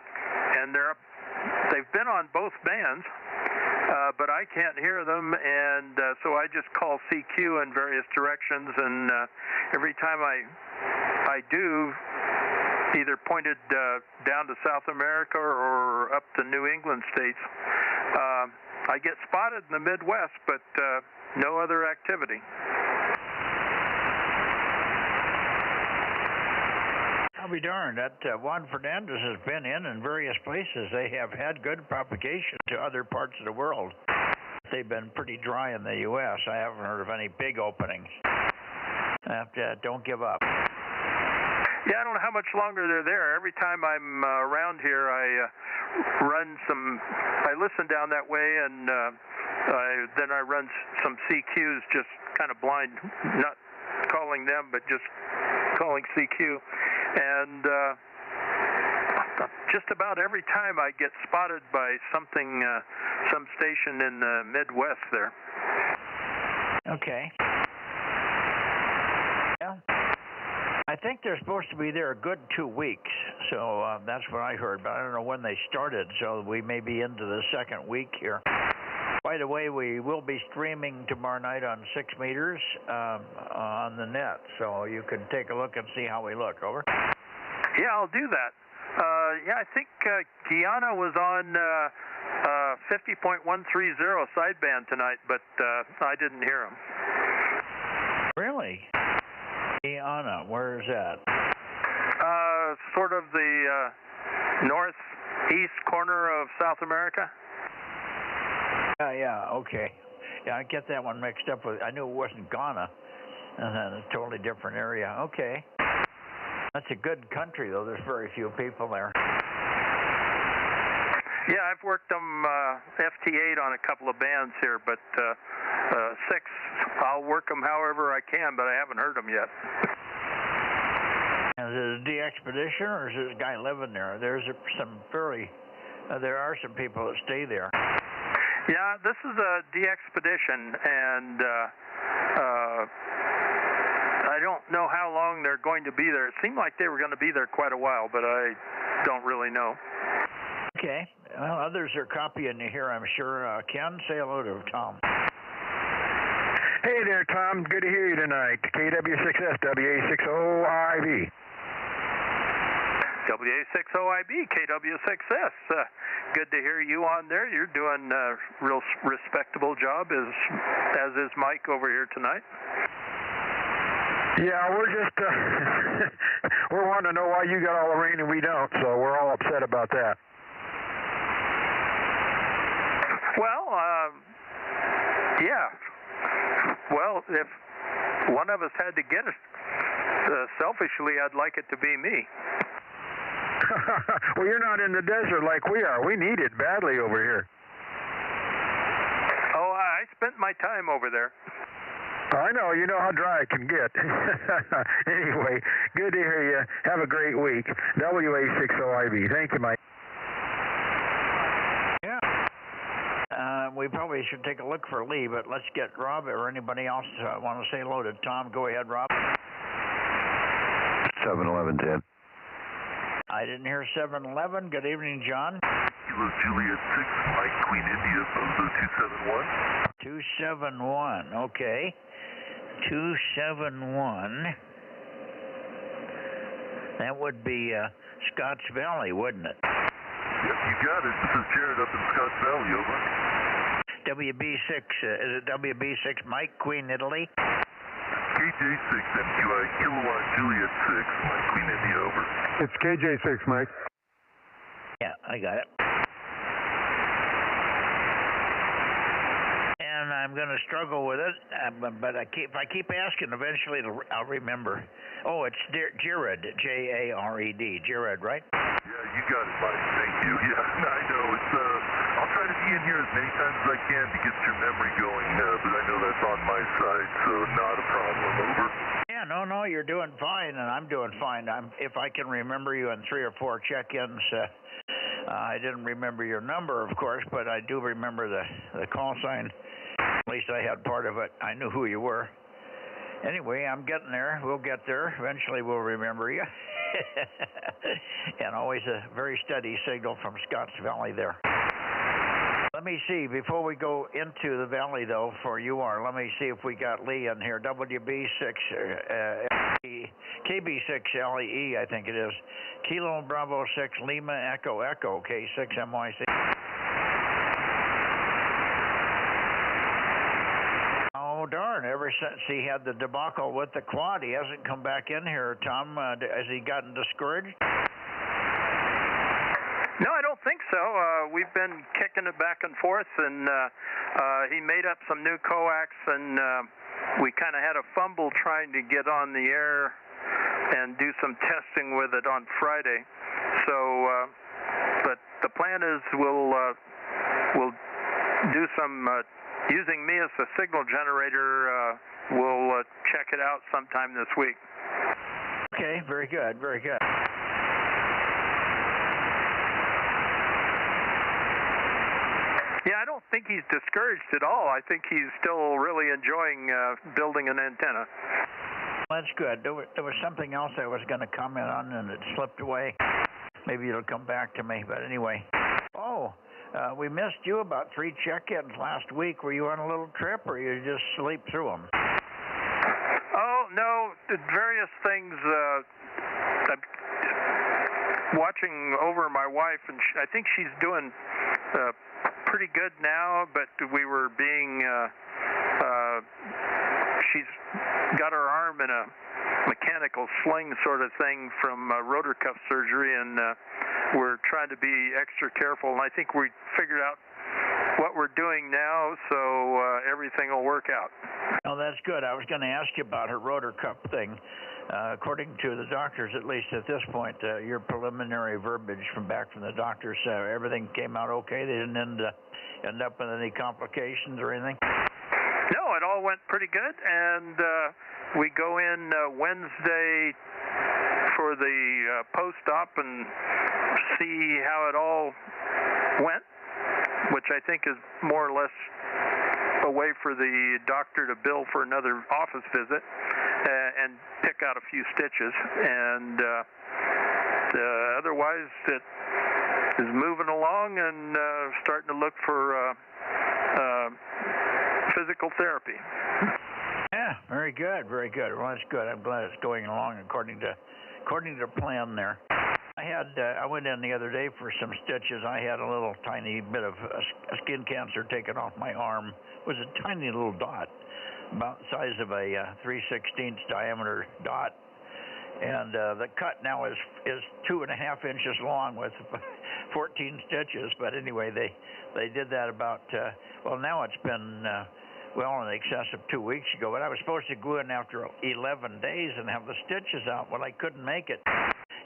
and they've been on both bands, but I can't hear them, and so I just call CQ in various directions, and every time I do, either pointed down to South America or up to New England states, I get spotted in the Midwest, but no other activity. I'll be darned. That Juan Fernandez has been in various places. They have had good propagation to other parts of the world. They've been pretty dry in the U.S. I haven't heard of any big openings. Don't give up. Yeah, I don't know how much longer they're there. Every time I'm around here, I listen down that way, and then I run some CQs, just kind of blind, not calling them, but just calling CQ. And just about every time I get spotted by some station in the Midwest there. Okay. Yeah. I think they're supposed to be there a good 2 weeks, so that's what I heard, but I don't know when they started, so we may be into the second week here. By the way, we will be streaming tomorrow night on 6 meters on the net, so you can take a look and see how we look. Over. Yeah, I'll do that. I think Guyana was on 50.130 sideband tonight, but I didn't hear him. Really? Guyana, where is that? Sort of the northeast corner of South America. Yeah, okay. Yeah, I get that one mixed up with, I knew it wasn't Ghana, and then a totally different area. Okay. That's a good country, though. There's very few people there. Yeah, I've worked them FT8 on a couple of bands here, but 6, I'll work them however I can, but I haven't heard them yet. Is it a de-expedition, or is this guy living there? There are some people that stay there. Yeah, this is a de-expedition, and I don't know how long they're going to be there. It seemed like they were going to be there quite a while, but I don't really know. Okay. Well, others are copying you here, I'm sure. Ken, say hello to Tom. Hey there, Tom. Good to hear you tonight. KW6S, WA60IB. WA60IB, KW6S. Good to hear you on there. You're doing a real respectable job, as is Mike over here tonight. Yeah, we're just we're wanting to know why you got all the rain and we don't, so we're all upset about that. Well, yeah. Well, if one of us had to get it, selfishly, I'd like it to be me. Well, you're not in the desert like we are. We need it badly over here. Oh, I spent my time over there. I know. You know how dry it can get. Anyway, good to hear you. Have a great week. WA60IB. Thank you, Mike. Yeah. We probably should take a look for Lee, but let's get Rob or anybody else want to say hello to Tom. Go ahead, Rob. 71110. I didn't hear 711. Good evening, John. Kilo Juliet 6, Mike Queen India, Bozo 271. 271, okay. 271. That would be Scotts Valley, wouldn't it? Yep, you got it. This is Jared up in Scotts Valley, over. WB6, is it WB6 Mike, Queen Italy? KJ6 MQI, Kilowatt Juliet 6, Mike Queen India, over. It's KJ6, Mike. Yeah, I got it. And I'm going to struggle with it, but if I keep asking, eventually I'll remember. Oh, it's Jared, Jared, Jared, right? Yeah, you got it, Mike. Thank you. Yeah, I know. I'll try to be in here as many times as I can to get your memory going, but I know that's on my side, so not a problem. Over. Yeah, no, you're doing fine, and I'm doing fine. If I can remember you in 3 or 4 check-ins, I didn't remember your number, of course, but I do remember the call sign. At least I had part of it. I knew who you were. Anyway, I'm getting there. We'll get there. Eventually we'll remember you. And always a very steady signal from Scotts Valley there. Let me see, before we go into the valley, though, for UR, let me see if we got Lee in here. WB6, KB6LEE, I think it is. Kilo Bravo 6, Lima Echo Echo, K6 MYC. Oh, darn, ever since he had the debacle with the quad, he hasn't come back in here, Tom. Has he gotten discouraged? No, I don't think so. We've been kicking it back and forth, and he made up some new coax, and we kind of had a fumble trying to get on the air and do some testing with it on Friday. So, but the plan is we'll do some using me as a signal generator. We'll check it out sometime this week. Okay, very good, very good. Yeah, I don't think he's discouraged at all. I think he's still really enjoying building an antenna. That's good. There was something else I was going to comment on, and it slipped away. Maybe it'll come back to me, but anyway. Oh, we missed you about 3 check-ins last week. Were you on a little trip, or you just sleep through them? Oh, no, various things. I'm watching over my wife, and I think she's doing pretty good now, but we were being, she's got her arm in a mechanical sling sort of thing from rotor cuff surgery, and we're trying to be extra careful, and I think we figured out what we're doing now, so everything will work out. Oh, that's good. I was going to ask you about her rotor cuff thing. According to the doctors, at least at this point, your preliminary verbiage from the doctors, everything came out okay? They didn't end up with any complications or anything? No, it all went pretty good, and we go in Wednesday for the post-op and see how it all went, which I think is more or less a way for the doctor to bill for another office visit and pick out a few stitches, and otherwise it is moving along and starting to look for physical therapy. Yeah, very good, very good. Well, that's good. I'm glad it's going along according to plan there. I went in the other day for some stitches. I had a little tiny bit of skin cancer taken off my arm. It was a tiny little dot, about the size of a 3/16 diameter dot. And the cut now is 2.5 inches long with 14 stitches. But anyway, they did that about, well, now it's been well in excess of 2 weeks ago. But I was supposed to go in after 11 days and have the stitches out. Well, I couldn't make it.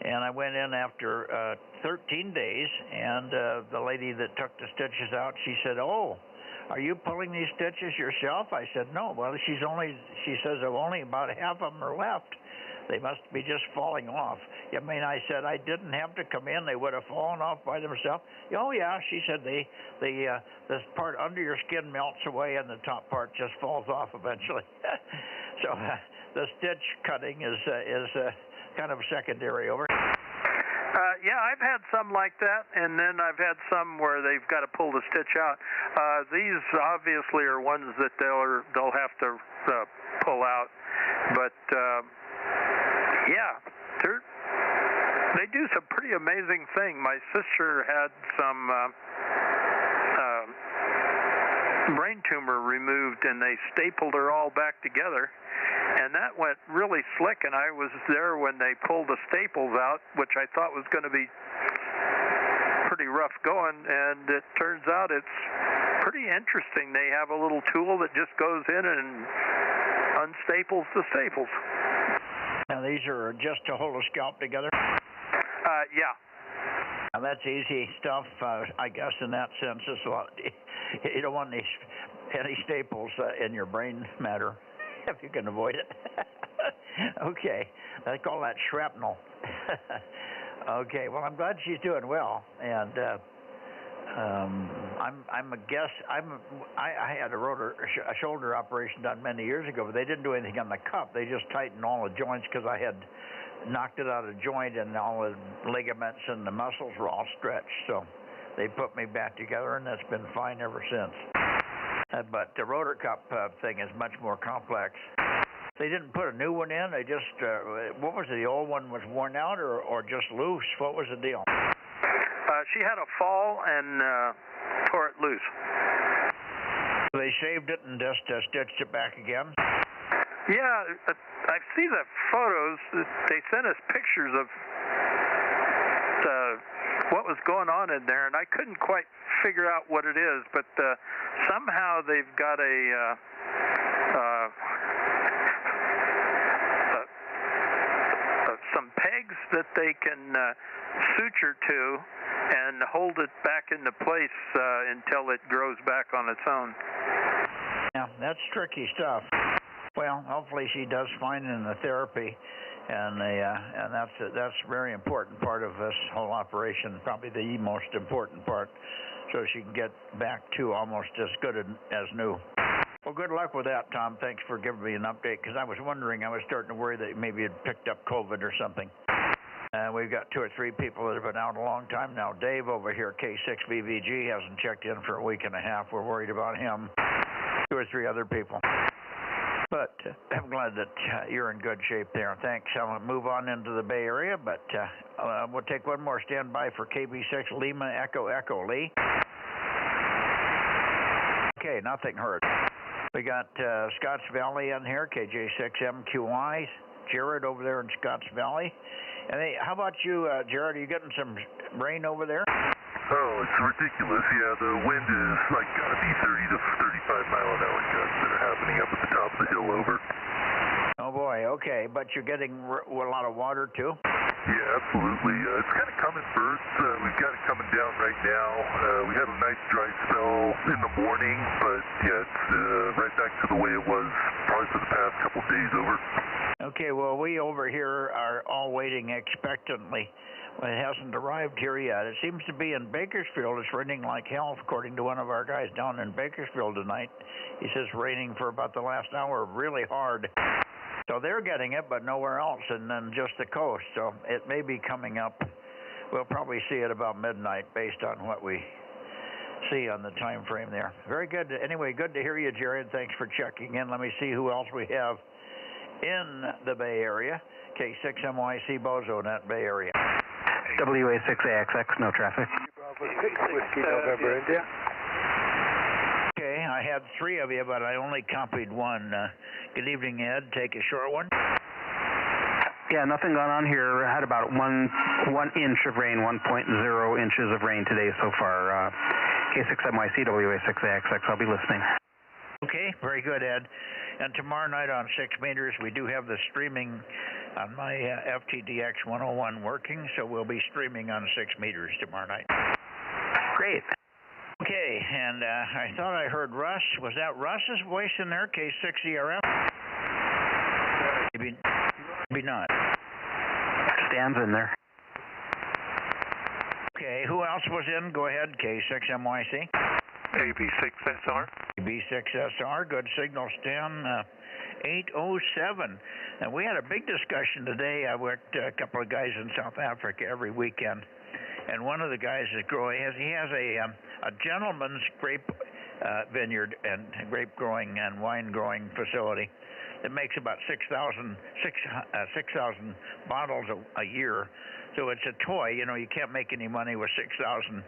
And I went in after 13 days, and the lady that took the stitches out, she said, "Oh, are you pulling these stitches yourself?" I said, "No." Well, she says, only about half of them are left. They must be just falling off. I mean, I said, I didn't have to come in. They would have fallen off by themselves. Oh, yeah, she said, this part under your skin melts away, and the top part just falls off eventually. So the stitch cutting is kind of secondary over. Yeah, I've had some like that, and then I've had some where they've got to pull the stitch out. These obviously are ones that they'll have to pull out, but yeah, they do some pretty amazing thing. My sister had some brain tumor removed, and they stapled her all back together. And that went really slick, and I was there when they pulled the staples out, which I thought was going to be pretty rough going, and it turns out it's pretty interesting. They have a little tool that just goes in and unstaples the staples. Now these are just to hold a scalp together? Yeah. Now that's easy stuff, I guess, in that sense. It's a lot. You don't want any staples in your brain matter, if you can avoid it. Okay, they call that shrapnel. Okay, well, I'm glad she's doing well, and I'm a guess. I had a shoulder operation done many years ago, but they didn't do anything on the cup. They just tightened all the joints because I had knocked it out of joint, and all the ligaments and the muscles were all stretched. So they put me back together, and that's been fine ever since. But the rotor cup thing is much more complex. They didn't put a new one in. They just, what was it? The old one was worn out or just loose? What was the deal? She had a fall and tore it loose. They shaved it and just stitched it back again? Yeah, I see the photos. They sent us pictures of what was going on in there, and I couldn't quite figure out what it is, but somehow they've got some pegs that they can suture to and hold it back into place until it grows back on its own. Yeah, that's tricky stuff. Well, hopefully she does fine in the therapy, and that's a very important part of this whole operation, probably the most important part, so she can get back to almost as good as new. Well, good luck with that, Tom. Thanks for giving me an update, because I was wondering, I was starting to worry that maybe you'd picked up COVID or something. We've got 2 or 3 people that have been out a long time now. Dave over here, K6VVG, hasn't checked in for a week and a half. We're worried about him. 2 or 3 other people. But I'm glad that you're in good shape there. Thanks. I'll move on into the Bay Area, but we'll take one more standby for KB6 Lima Echo Echo. Lee? Okay, nothing heard. We got Scotts Valley in here, KJ6MQI. Jared over there in Scotts Valley. And hey, how about you, Jared? Are you getting some rain over there? Oh, it's ridiculous. Yeah, the wind is like gotta be 30 to 35 mile an hour gusts that are happening up at the top of the hill over. Oh boy, okay, but you're getting a lot of water too? Yeah, absolutely. It's kind of coming first. We've got it coming down right now. We had a nice dry spell in the morning, but yeah, it's right back to the way it was probably for the past couple of days over. Okay, well, we over here are all waiting expectantly. Well, it hasn't arrived here yet. It seems to be in Bakersfield. It's raining like hell, according to one of our guys down in Bakersfield tonight. He says raining for about the last hour really hard. So they're getting it, but nowhere else, and then just the coast. So it may be coming up. We'll probably see it about midnight based on what we see on the time frame there. Very good. Anyway, good to hear you, Jared. Thanks for checking in. Let me see who else we have in the Bay Area. K6MYC Bozo Net, Bay Area. WA6AXX, no traffic. Whiskey November, India. Okay, I had 3 of you, but I only copied 1. Good evening, Ed. Take a short one. Yeah, nothing gone on here. I had about 1 inch of rain, 1.0 inches of rain today so far. K6MYC, WA6AXX, I'll be listening. Okay, very good, Ed. And tomorrow night on 6 meters, we do have the streaming on my FTDX 101 working, so we'll be streaming on 6 meters tomorrow night. Great. Okay, and I thought I heard Russ. Was that Russ's voice in there, K6ERF? Maybe not. Stan's in there. Okay, who else was in? Go ahead, K6MYC. AB6SR. AB6SR, good signal, Stan. 807. And we had a big discussion today. I worked a couple of guys in South Africa every weekend, and one of the guys is growing. He has a gentleman's grape vineyard and grape growing and wine growing facility that makes about 6,000 bottles a year. So it's a toy. You know, you can't make any money with 6,000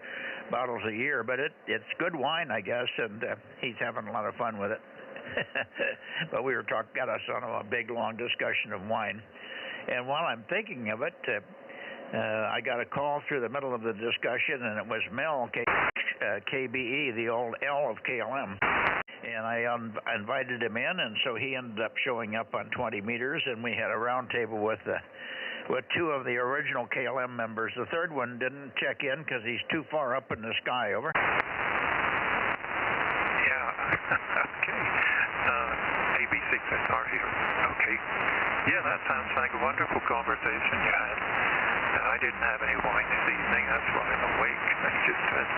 bottles a year, but it's good wine, I guess, and he's having a lot of fun with it. But we got us on a big, long discussion of wine. And while I'm thinking of it, I got a call through the middle of the discussion, and it was Mel, KBE, the old L of KLM. And I invited him in, and so he ended up showing up on 20 meters, and we had a round table with two of the original KLM members. The third one didn't check in because he's too far up in the sky. Over. Yeah, okay. AB6SR here. Okay. Yeah, that sounds like a wonderful conversation you had. I didn't have any wine this evening, that's why I'm awake. I just had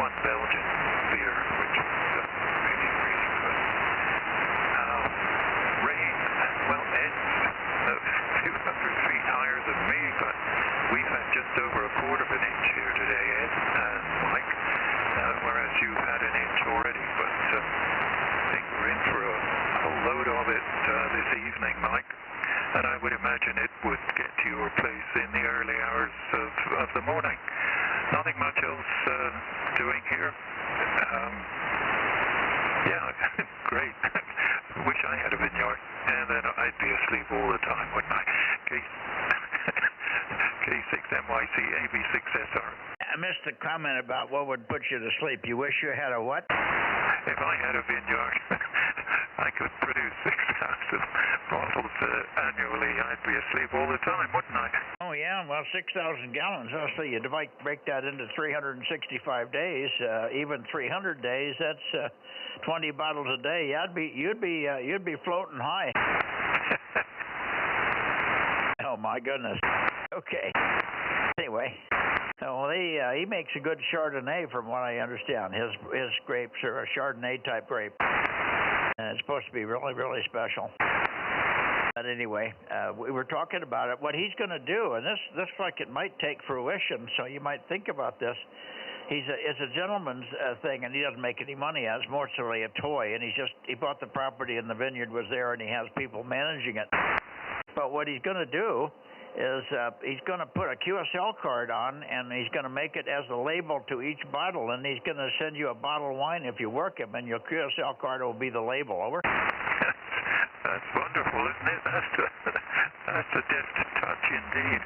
one Belgian beer, which was really, really good. Rain, well, Ed's a few hundred feet higher than me, but we've had just over a quarter of an inch here today, Ed and Mike, whereas you've had an inch already, but I think we're in for a whole load of it this evening, Mike. And I would imagine it would get to your place in the early hours of the morning. Nothing much else doing here. Yeah, great. Wish I had a vineyard, and then I'd be asleep all the time, wouldn't I? K6MYC AB6SR. I missed the comment about what would put you to sleep. You wish you had a what? If I had a vineyard, I could produce 6,000 bottles annually. I'd be asleep all the time, wouldn't I? Oh, yeah, well, 6,000 gallons. So you break that into 365 days, even 300 days. That's 20 bottles a day. You'd be floating high. Oh my goodness. Okay. Anyway, so he makes a good Chardonnay, from what I understand. His grapes are a Chardonnay type grape, and it's supposed to be really, really special. But anyway, we were talking about it. What he's going to do, and this looks like it might take fruition, so you might think about this. It's a gentleman's thing, and he doesn't make any money. It's more really a toy, and he bought the property, and the vineyard was there, and he has people managing it. But what he's going to do is he's going to put a QSL card on, and he's going to make it as a label to each bottle, and he's going to send you a bottle of wine if you work him, and your QSL card will be the label. Over. That's wonderful, isn't it? That's a deft touch indeed.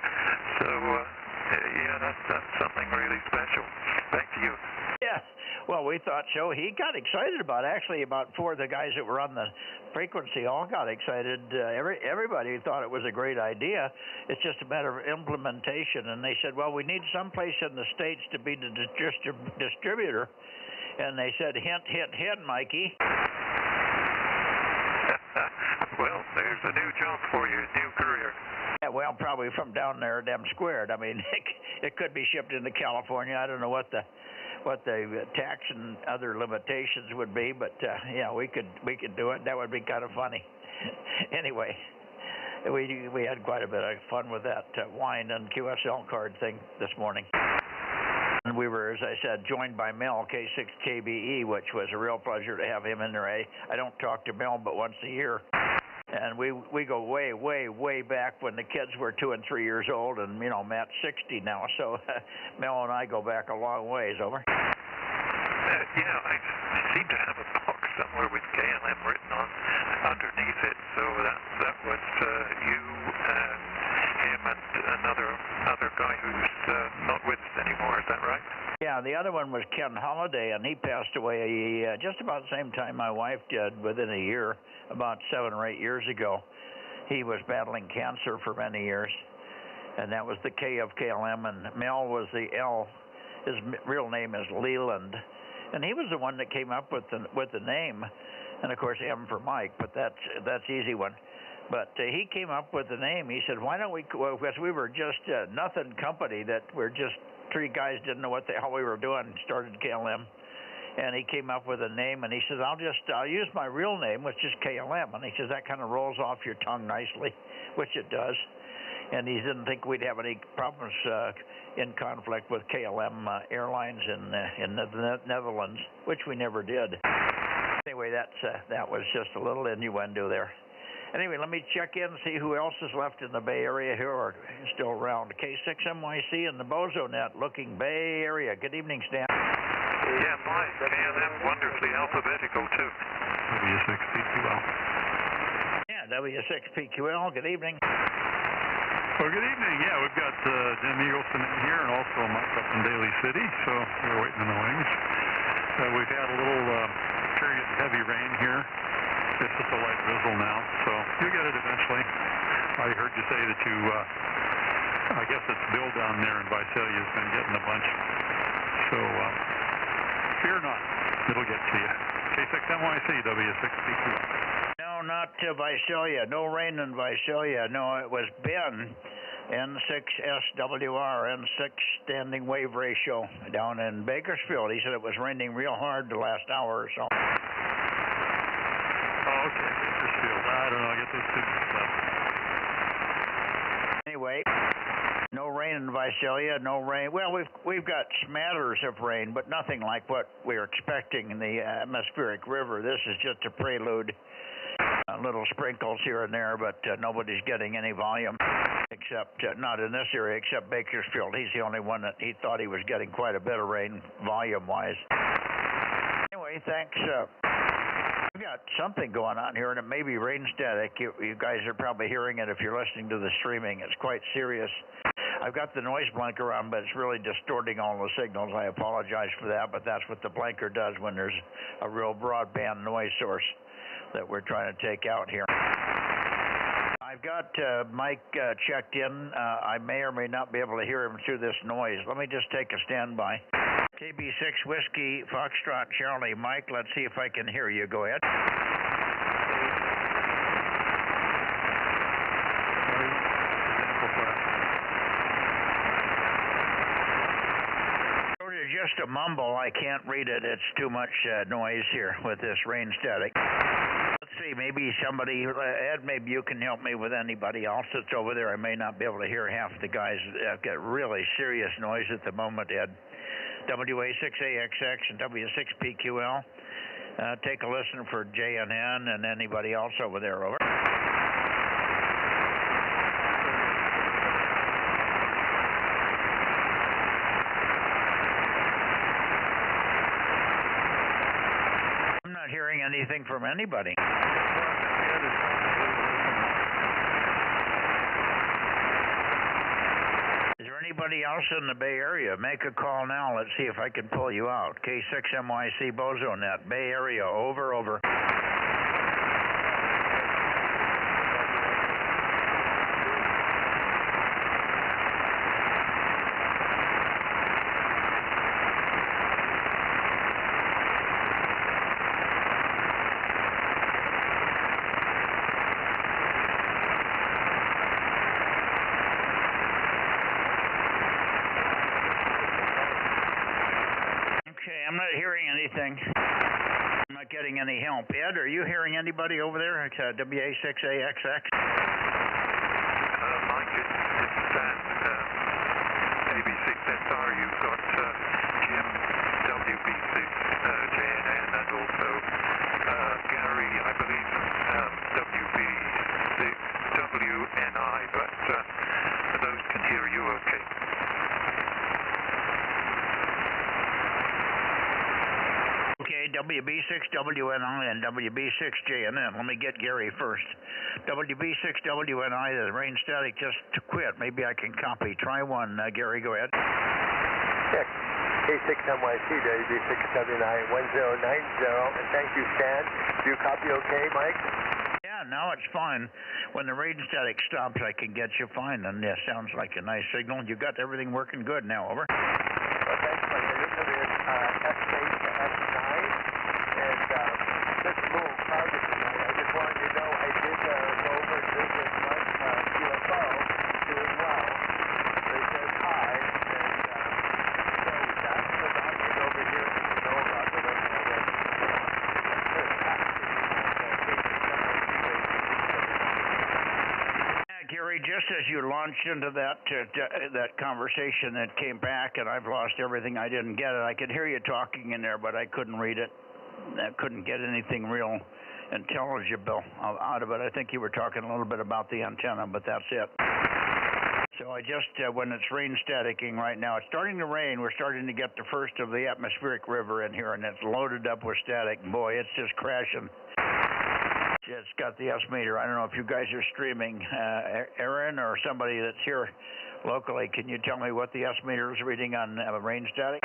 So, yeah, that's something really special. Back to you. Yeah, well, we thought so. He got excited about it. Actually, about four of the guys that were on the frequency all got excited. Everybody thought it was a great idea. It's just a matter of implementation. And they said, well, we need someplace in the States to be the distributor. And they said, hint, hint, hint, Mikey. Well, there's a new job for you, new career. Yeah, well, probably from down there, them squared. I mean, it could be shipped into California. I don't know what the tax and other limitations would be, but yeah, we could do it. That would be kind of funny. Anyway, we had quite a bit of fun with that wine and QSL card thing this morning. And we were, as I said, joined by Mel, K6KBE, which was a real pleasure to have him in there. I don't talk to Mel but once a year. And we go way, way, way back when the kids were 2 and 3 years old, and, Matt's 60 now. So Mel and I go back a long ways. Over. Yeah, I seem to have a box somewhere with KLM written on underneath it. So that was you and him and another guy who's not with us anymore. Is that right? Yeah, the other one was Ken Holliday, and he passed away just about the same time my wife did, within a year, about 7 or 8 years ago. He was battling cancer for many years, and that was the K of KLM, and Mel was the L. His real name is Leland, and he was the one that came up with the name, and of course M for Mike, but that's easy one. But he came up with the name. He said, why don't we, because we were just a nothing company that we're just 3 guys didn't know what the hell we were doing, started KLM. And he came up with a name, and he says, I'll use my real name, which is KLM. And he says, that kind of rolls off your tongue nicely, which it does. And he didn't think we'd have any problems in conflict with KLM Airlines in the Netherlands, which we never did. Anyway, that was just a little innuendo there. Anyway, let me check in and see who else is left in the Bay Area here or still around. K6MYC and the Bozo Net, looking Bay Area. Good evening, Stan. Yeah, fine. KLM, wonderfully alphabetical, too. W6PQL. Yeah, W6PQL. Good evening. Well, good evening. Yeah, we've got Jim Eagleson in here and also Mike up in Daly City, so we're waiting in the wings. We've had a little period of heavy rain here. It's just a light drizzle now, so you'll get it eventually. I heard you say that you, I guess it's Bill down there in Visalia has been getting a bunch. So fear not, it'll get to you. K6NYC, W6PQ. No, not Visalia. No rain in Visalia. No, it was Ben, N6SWR, N6 standing wave ratio down in Bakersfield. He said it was raining real hard the last hour or so. Oh, okay, Bakersfield. I don't know, I get those two mixed up. Anyway, no rain in Visalia, no rain. Well, we've got smatters of rain, but nothing like what we're expecting in the atmospheric river. This is just a prelude. Little sprinkles here and there, but nobody's getting any volume, except not in this area, except Bakersfield. He's the only one that he thought he was getting quite a bit of rain volume-wise. Anyway, thanks. We've got something going on here, and it may be rain static. You guys are probably hearing it if you're listening to the streaming. It's quite serious. I've got the noise blanker on, but it's really distorting all the signals. I apologize for that, but that's what the blanker does when there's a real broadband noise source that we're trying to take out here. I've got Mike checked in. I may or may not be able to hear him through this noise. Let me just take a standby. KB6 Whiskey Foxtrot Charlie. Mike, let's see if I can hear you. Go ahead. Just a mumble. I can't read it. It's too much noise here with this rain static. Let's see, maybe somebody, Ed, maybe you can help me with anybody else that's over there. I may not be able to hear half the guys. I've got really serious noise at the moment, Ed. WA6AXX and W6PQL. Take a listen for JNN and anybody else over there, over. I'm not hearing anything from anybody. Is there anybody else in the Bay Area? Make a call now. Let's see if I can pull you out. K6NYC Bozo Net, Bay Area, over, over. I'm not hearing anything. I'm not getting any help. Ed, are you hearing anybody over there at WA6AXX? Mike, it's Stan, AB6SR. You've got Jim, WB6, JNN, and also Gary, I believe, WB6, WNI, but those can hear you okay. WB6WNI and WB6JNN. Let me get Gary first. WB6WNI, the rain static just quit. Maybe I can copy. Try one, Gary. Go ahead. Check. K6NYC, WB6WNI 1090. And thank you, Stan. Do you copy okay, Mike? Yeah, now it's fine. When the rain static stops, I can get you fine. And yeah, sounds like a nice signal. You got everything working good now, over. Okay, my initial is S8 to S9. And just a little target tonight. I just wanted you to know I did go over and visit Mike UFO, doing well. They said hi, and so that's about it over here. You know about the rest of the Gary, just as you launched into that conversation, it came back, and I've lost everything. I didn't get it. I could hear you talking in there, but I couldn't read it. I couldn't get anything real intelligible out of it. I think you were talking a little bit about the antenna, but that's it. So I just, when it's rain staticking right now, it's starting to rain. We're starting to get the first of the atmospheric river in here, and it's loaded up with static. Boy, it's just crashing. It's got the S meter. I don't know if you guys are streaming. Aaron or somebody that's here locally, can you tell me what the S meter is reading on rain static?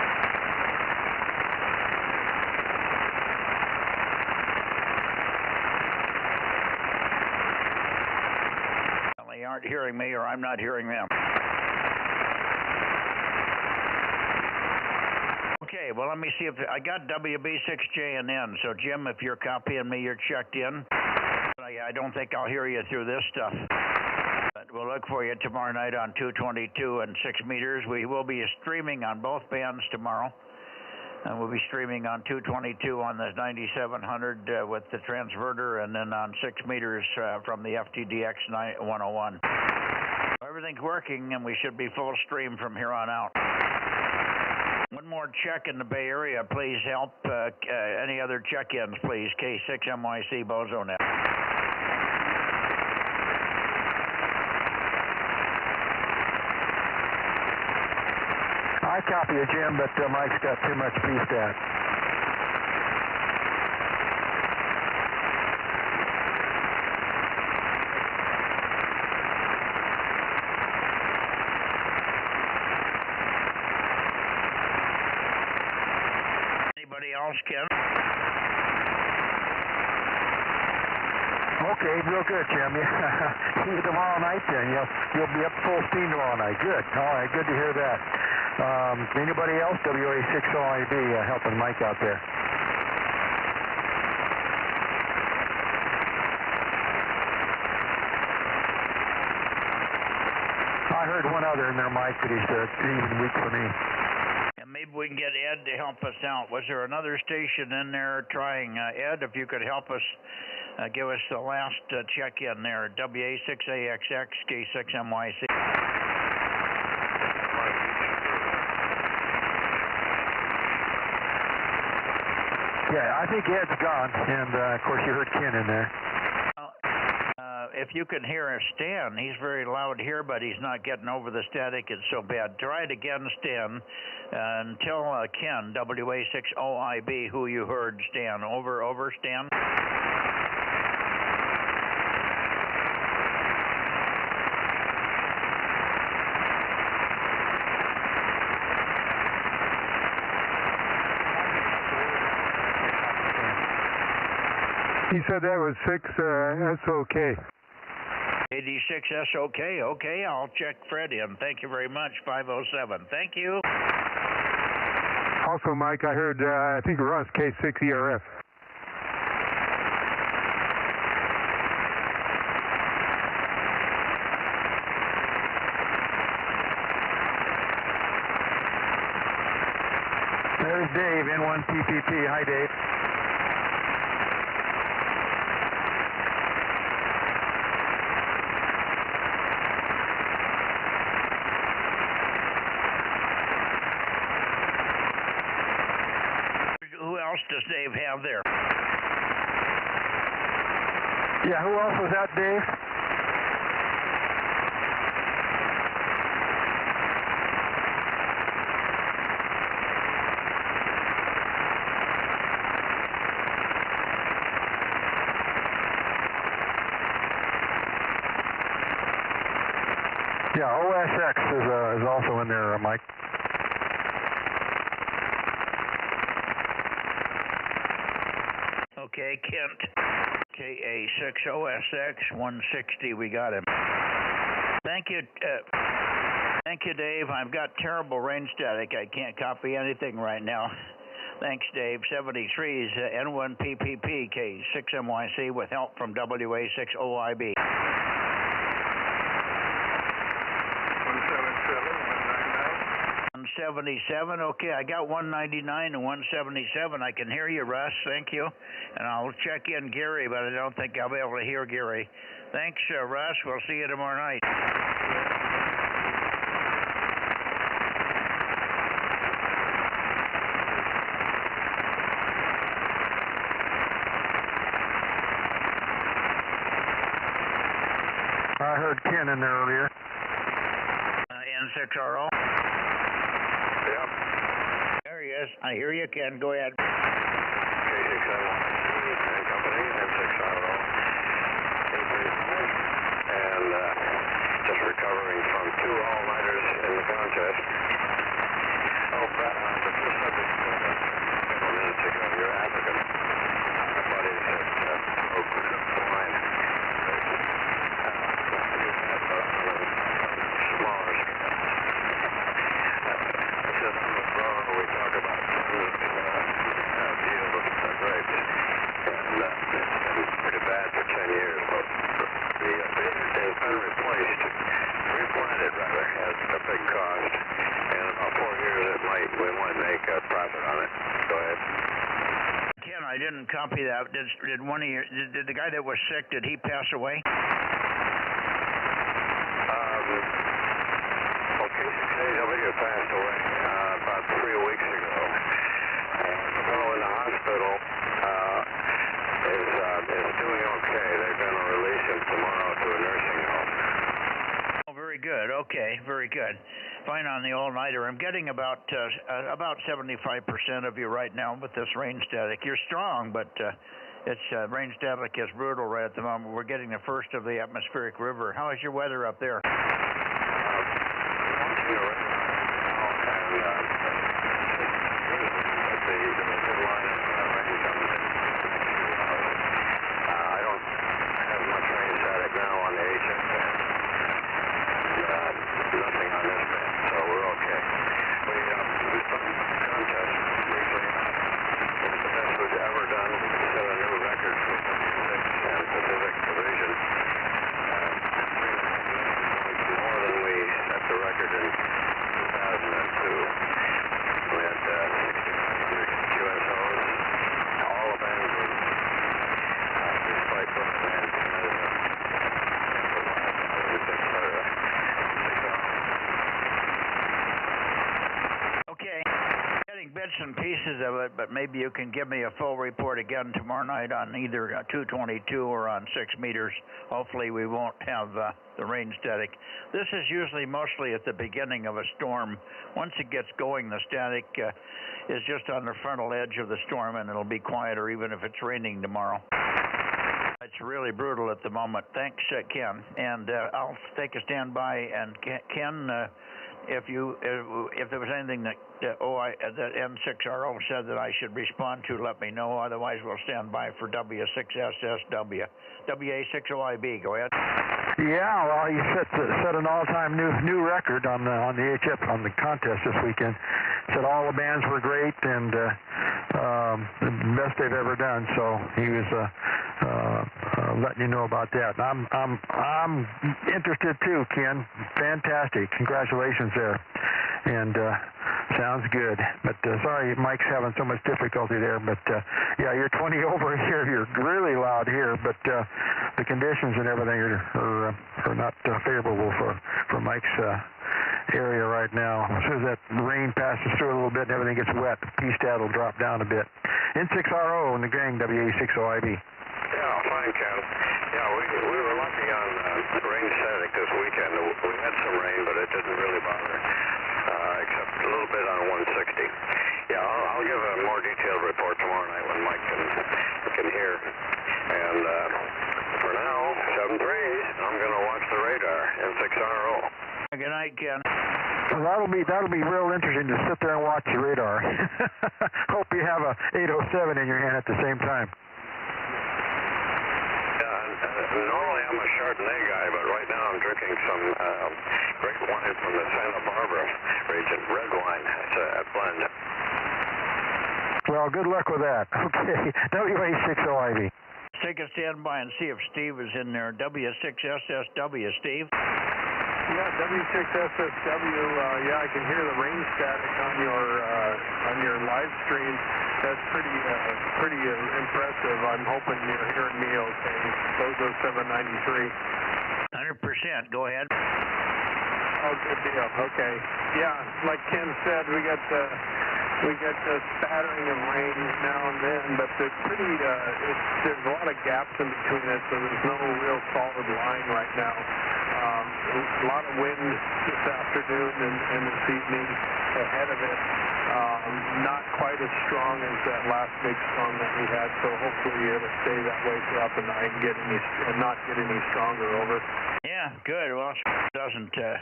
hearing me or I'm not hearing them. Okay, well, let me see if I got WB6J and N. So, Jim, if you're copying me, you're checked in. I don't think I'll hear you through this stuff. But we'll look for you tomorrow night on 222 and 6 meters. We will be streaming on both bands tomorrow. And we'll be streaming on 222 on the 9700 with the transverter, and then on 6 meters from the FTDX 101. Everything's working, and we should be full stream from here on out. One more check in the Bay Area, please help. Any other check-ins, please? K6MYC Bozo Net. I copy you, Jim, but Mike's got too much PSTAT. Anybody else, Ken? Okay, real good, Jim. See you tomorrow night then. You'll be up full steam tomorrow night. Good. All right, good to hear that. Anybody else? WA6OIB helping Mike out there. I heard one other in there, Mike, but he's even weak for me. And maybe we can get Ed to help us out. Was there another station in there trying? Ed, if you could help us, give us the last check-in there. WA6AXX, K6MYC. Yeah, I think Ed's gone, and of course you heard Ken in there. If you can hear Stan, he's very loud here, but he's not getting over the static. It's so bad. Try it again, Stan, and tell Ken, WA6OIB, who you heard, Stan. Over, Stan. He said that was 6 SOK. 86 SOK. Okay, I'll check Fred in. Thank you very much. 507. Thank you. Also, Mike, I heard, I think Russ, K6 ERF. There's Dave, N1PPP. Hi, Dave. Who else does Dave have there? Yeah, who else was that, Dave? Yeah, OSX is also in there, Mike. Okay, Kent. KA6OSX 160. We got him. Thank you. Thank you, Dave. I've got terrible range static. I can't copy anything right now. Thanks, Dave. 73 is N1PPP K6MYC with help from WA6OIB. 177, okay, I got 199 and 177. I can hear you, Russ. Thank you. And I'll check in Gary, but I don't think I'll be able to hear Gary. Thanks, Russ. We'll see you tomorrow night. I heard Ken in there earlier. N6RO. Yep. There he is. I hear you, Ken. Go ahead. K6MYC Company, N6RO. And just recovering from 2 all-nighters in the contest. Oh, Brett, the first subject several minutes ago, your African buddies that broke the line. You had on a rather. It's a big cost. And in about 4 years, we might make a profit on it. Go ahead. Ken, I didn't copy that. Did the guy that was sick, did he pass away? KW passed away about 3 weeks ago. The fellow in the hospital is doing okay. They're going to release him tomorrow to a nursing home. Oh, very good. Okay, very good. Fine on the all-nighter. I'm getting about 75% of you right now with this rain static. You're strong, but it's rain static is brutal right at the moment. We're getting the first of the atmospheric river. How is your weather up there? Bits and pieces of it, but maybe you can give me a full report again tomorrow night on either 222 or on 6 meters. Hopefully we won't have the rain static. This is usually mostly at the beginning of a storm. Once it gets going, the static is just on the frontal edge of the storm, and it'll be quieter even if it's raining tomorrow. It's really brutal at the moment. Thanks, Ken. And I'll take a standby. And Ken, if there was anything that N6RO said that I should respond to, let me know. Otherwise, we'll stand by for W6SSW. WA60IB, go ahead. Yeah, well, he set an all-time new record on the HF on the contest this weekend. Said all the bands were great and the best they've ever done. So he was letting you know about that. I'm interested too, Ken. Fantastic. Congratulations there. And sounds good. But sorry, Mike's having so much difficulty there. But yeah, you're 20 over here. You're really loud here. But the conditions and everything are not favorable for Mike's area right now. As soon as that rain passes through a little bit and everything gets wet, P-stat will drop down a bit. N6RO in the gang, WA60IB. Yeah, fine, Ken. Yeah, we were lucky on rain static this weekend. We had some rain, but it didn't really bother, except a little bit on 160. Yeah, I'll give a more detailed report tomorrow night when Mike can hear. And for now, 7-3, I'm going to watch the radar, N6RO. Good night, Ken. Well, that'll be real interesting to sit there and watch the radar. Hope you have a 807 in your hand at the same time. Normally I'm a Chardonnay guy, but right now I'm drinking some great wine from the Santa Barbara region, red wine. It's a blend. Well, good luck with that. Okay, WA60IB. Take a standby and see if Steve is in there. W6SSW, Steve. Yeah, W6SSW. Yeah, I can hear the rain static on your live stream. That's pretty impressive. I'm hoping you're hearing me okay. Bozo 793. 100%. Go ahead. Oh, good deal. Okay. Yeah, like Ken said, we get the spattering of rain now and then, but it's there's a lot of gaps in between it, so there's no real solid line right now. A lot of wind this afternoon and this evening ahead of it. Not quite as strong as that last big storm that we had, so hopefully it'll stay that way throughout the night and not get any stronger. Over. Yeah, good. Well,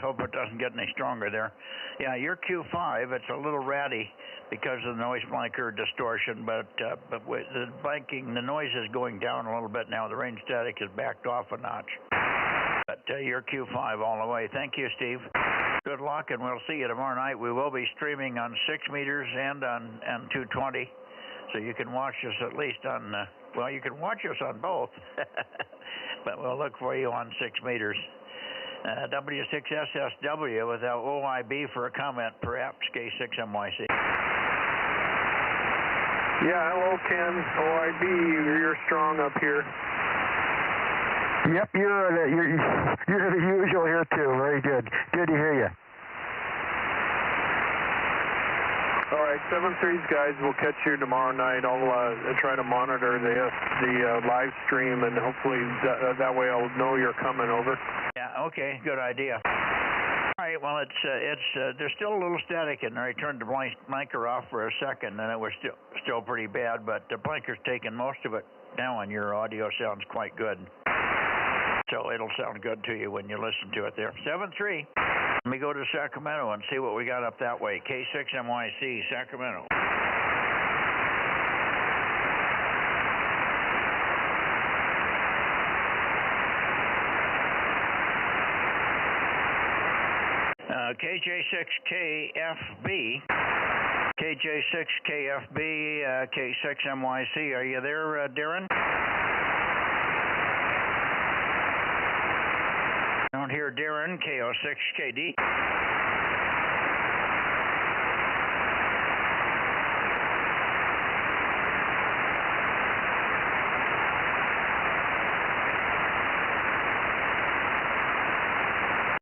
hope it doesn't get any stronger there. Yeah, your Q5, it's a little ratty because of the noise blanker distortion, but with the blanking, the noise is going down a little bit now. The rain static is backed off a notch. But your Q5 all the way. Thank you, Steve. Good luck, and we'll see you tomorrow night. We will be streaming on 6 meters and on 220, so you can watch us at least on, you can watch us on both, but we'll look for you on 6 meters. W6SSW without OIB for a comment, perhaps, K6MYC. Yeah, hello, Ken. OIB, you're strong up here. Yep, you're the usual here too. Very good. Good to hear you. All right, 7-3's guys, we'll catch you tomorrow night. I'll try to monitor the live stream, and hopefully that way I'll know you're coming over. Yeah, okay, good idea. All right, well, there's still a little static in there. I turned the blinker off for a second, and it was still pretty bad, but the blinker's taking most of it now, and your audio sounds quite good. So it'll sound good to you when you listen to it there. 7-3. Let me go to Sacramento and see what we got up that way. K6MYC, Sacramento. KJ6KFB. KJ6KFB, K6MYC. Are you there, Darren? Don't hear Darren, KO6KD.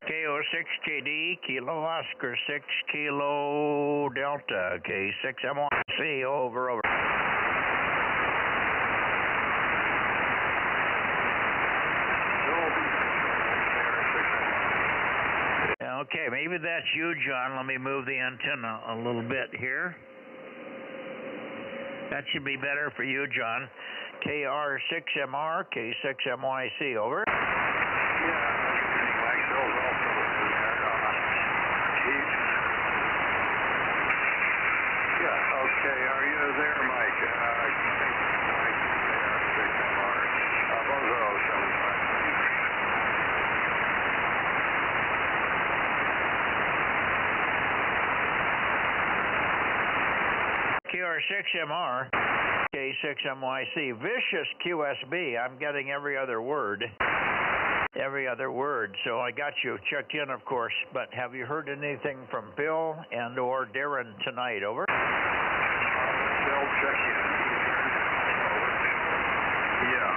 KO6KD, Kilo Oscar 6 Kilo Delta, K6MYC, over. Okay, maybe that's you, John. Let me move the antenna a little bit here. That should be better for you, John. KR6MR, K6MYC, over. Okay, are you there, Mike? I think Mike KR6MR, Bozo 75. KR6MR, K6MYC, Vicious QSB. I'm getting every other word. Every other word. So I got you checked in, of course. But have you heard anything from Bill and or Darren tonight? Over. Bill, check in. Yeah,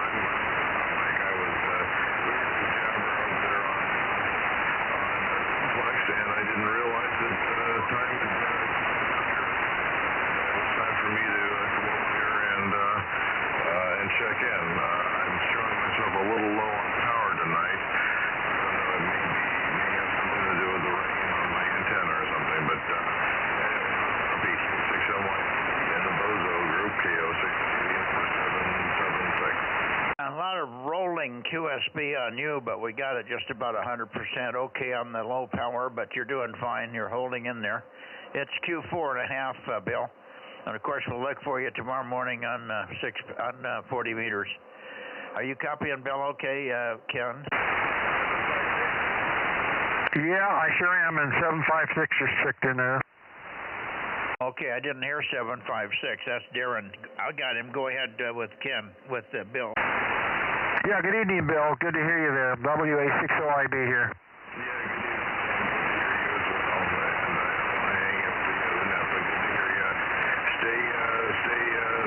Mike, I was looking at the camera over there on Flex, and I didn't realize that time had it was time for me to come over here and check in. I'm showing myself a little low on power tonight. I don't know, it may have something to do with the rain on my antenna or something, but anyway, K6MYC and the Bozo group, KO64776. A lot of rolling QSB on you, but we got it just about 100% okay on the low power, but you're doing fine. You're holding in there. It's Q4.5, Bill. And of course, we'll look for you tomorrow morning on 40 meters. Are you copying Bill okay, Ken? Yeah, I sure am, and 756 is tricked in there. Okay, I didn't hear 756. That's Darren. I got him. Go ahead with Ken, with Bill. Yeah, good evening, Bill. Good to hear you there. WA6OIB here.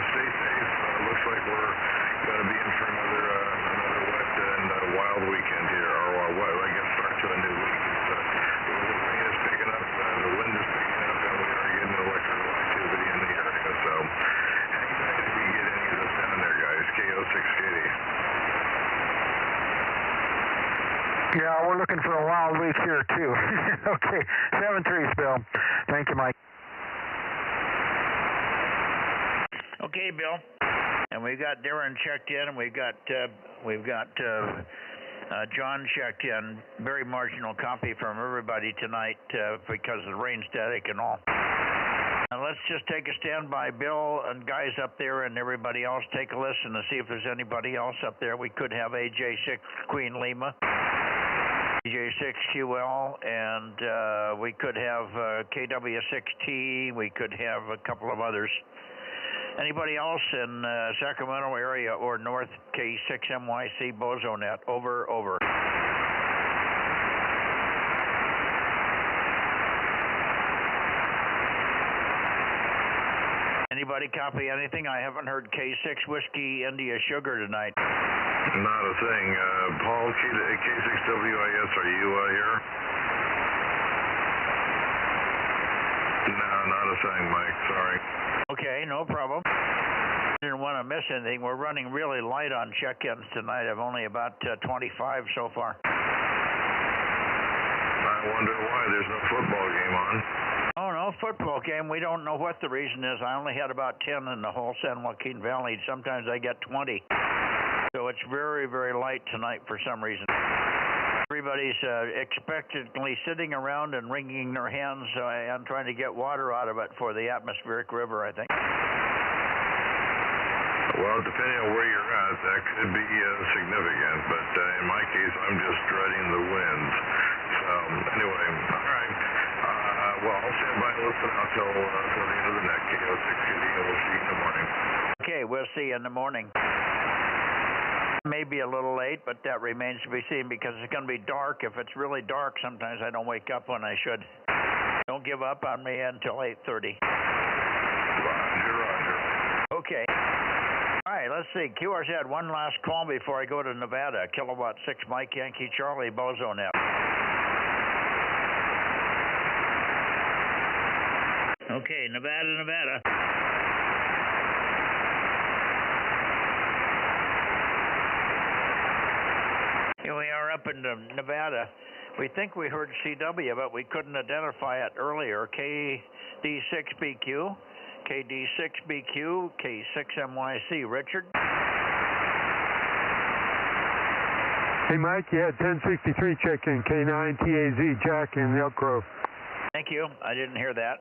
Stay safe. Looks like we're going to be in for another wet and wild weekend here, or what? I guess start to a new week. The rain is picking up, the wind is picking up, and we are getting electrical activity in the area. So hang tight if we can get any of this down there, guys. KO6KD. Yeah, we're looking for a wild week here too. Okay, 7-3, Bill. Thank you, Mike. Okay, Bill. And we've got Darren checked in, and we've got John checked in. Very marginal copy from everybody tonight because of the rain static and all. Now let's just take a standby, Bill and guys up there and everybody else. Take a listen to see if there's anybody else up there. We could have AJ6 Queen Lima, AJ6 QL, and we could have KW6T. We could have a couple of others. Anybody else in Sacramento area or north, K6MYC Bozo Net, over. Anybody copy anything? I haven't heard K6 Whiskey India Sugar tonight. Not a thing. Paul, K6WIS, are you here? No, not a thing, Mike. Sorry. Okay, no problem. Didn't want to miss anything. We're running really light on check-ins tonight. I've only about 25 so far. I wonder why there's no football game on. Oh, no football game. We don't know what the reason is. I only had about 10 in the whole San Joaquin Valley. Sometimes I get 20. So it's very, very light tonight for some reason. Everybody's expectantly sitting around and wringing their hands and trying to get water out of it for the atmospheric river, I think. Well, depending on where you're at, that could be significant. But in my case, I'm just dreading the winds. So anyway, all right. Well, I'll stand by and listen out till the end of the net, KO6KD, and we'll see you in the morning. Okay, we'll see you in the morning. Maybe a little late, but that remains to be seen because it's going to be dark. If it's really dark, sometimes I don't wake up when I should. Don't give up on me until 8:30. Roger. Okay. All right, let's see. QRZ, one last call before I go to Nevada. Kilowatt 6 Mike Yankee Charlie, Bozo Net. Okay, Nevada. Here we are up in Nevada. We think we heard CW, but we couldn't identify it earlier. KD6BQ, KD6BQ, K6MYC. Richard? Hey, Mike, you had 1063 check-in, K9TAZ, Jack in Elk Grove. Thank you. I didn't hear that.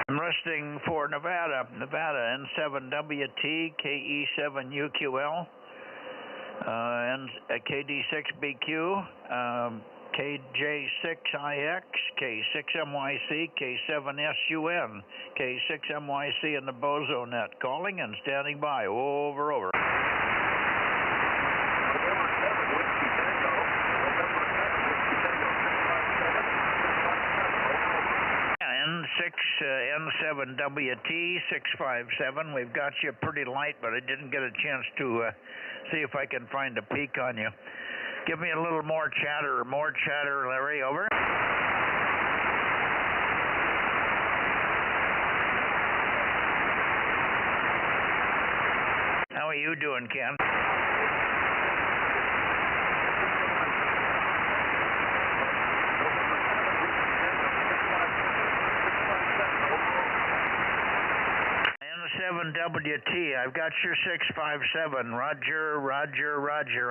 Listing for Nevada N7WT KE7UQL and KD6BQ KJ6IX K6MYC K7SUN K6MYC in the Bozo Net, calling and standing by. Over. N7WT 657. We've got you pretty light, but I didn't get a chance to see if I can find a peak on you. Give me a little more chatter, Larry. Over. How are you doing, Ken? N7WT, I've got your 657. Roger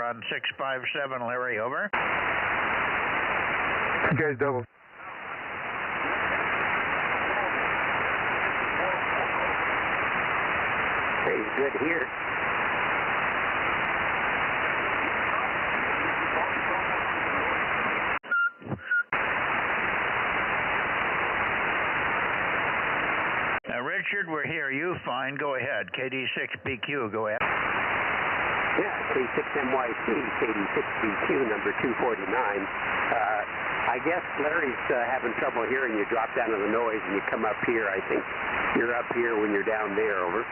on 657, Larry. Over. Okay, double. Hey, good here. Richard, we're here. You fine. Go ahead. KD6BQ, go ahead. Yeah, K6MYC, KD6BQ, number 249. I guess Larry's having trouble hearing you. Drop down to the noise and you come up here. I think you're up here when you're down there. Over.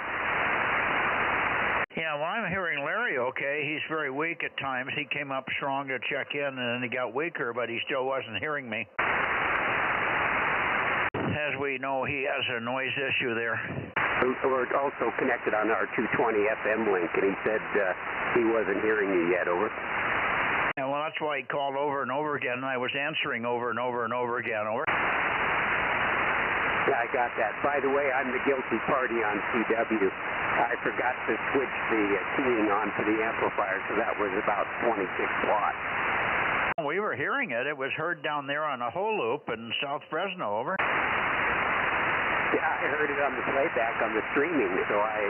Yeah, well, I'm hearing Larry okay. He's very weak at times. He came up strong to check in, and then he got weaker, but he still wasn't hearing me. As we know, he has a noise issue there. We're also connected on our 220 FM link, and he said he wasn't hearing you yet. Over. Yeah, well, that's why he called over and over again, and I was answering over and over again. Over. Yeah, I got that. By the way, I'm the guilty party on CW. I forgot to switch the keying on to the amplifier, so that was about 26 watts. We were hearing it. It was heard down there on a whole loop in South Fresno. Over. Yeah, I heard it on the playback on the streaming, so I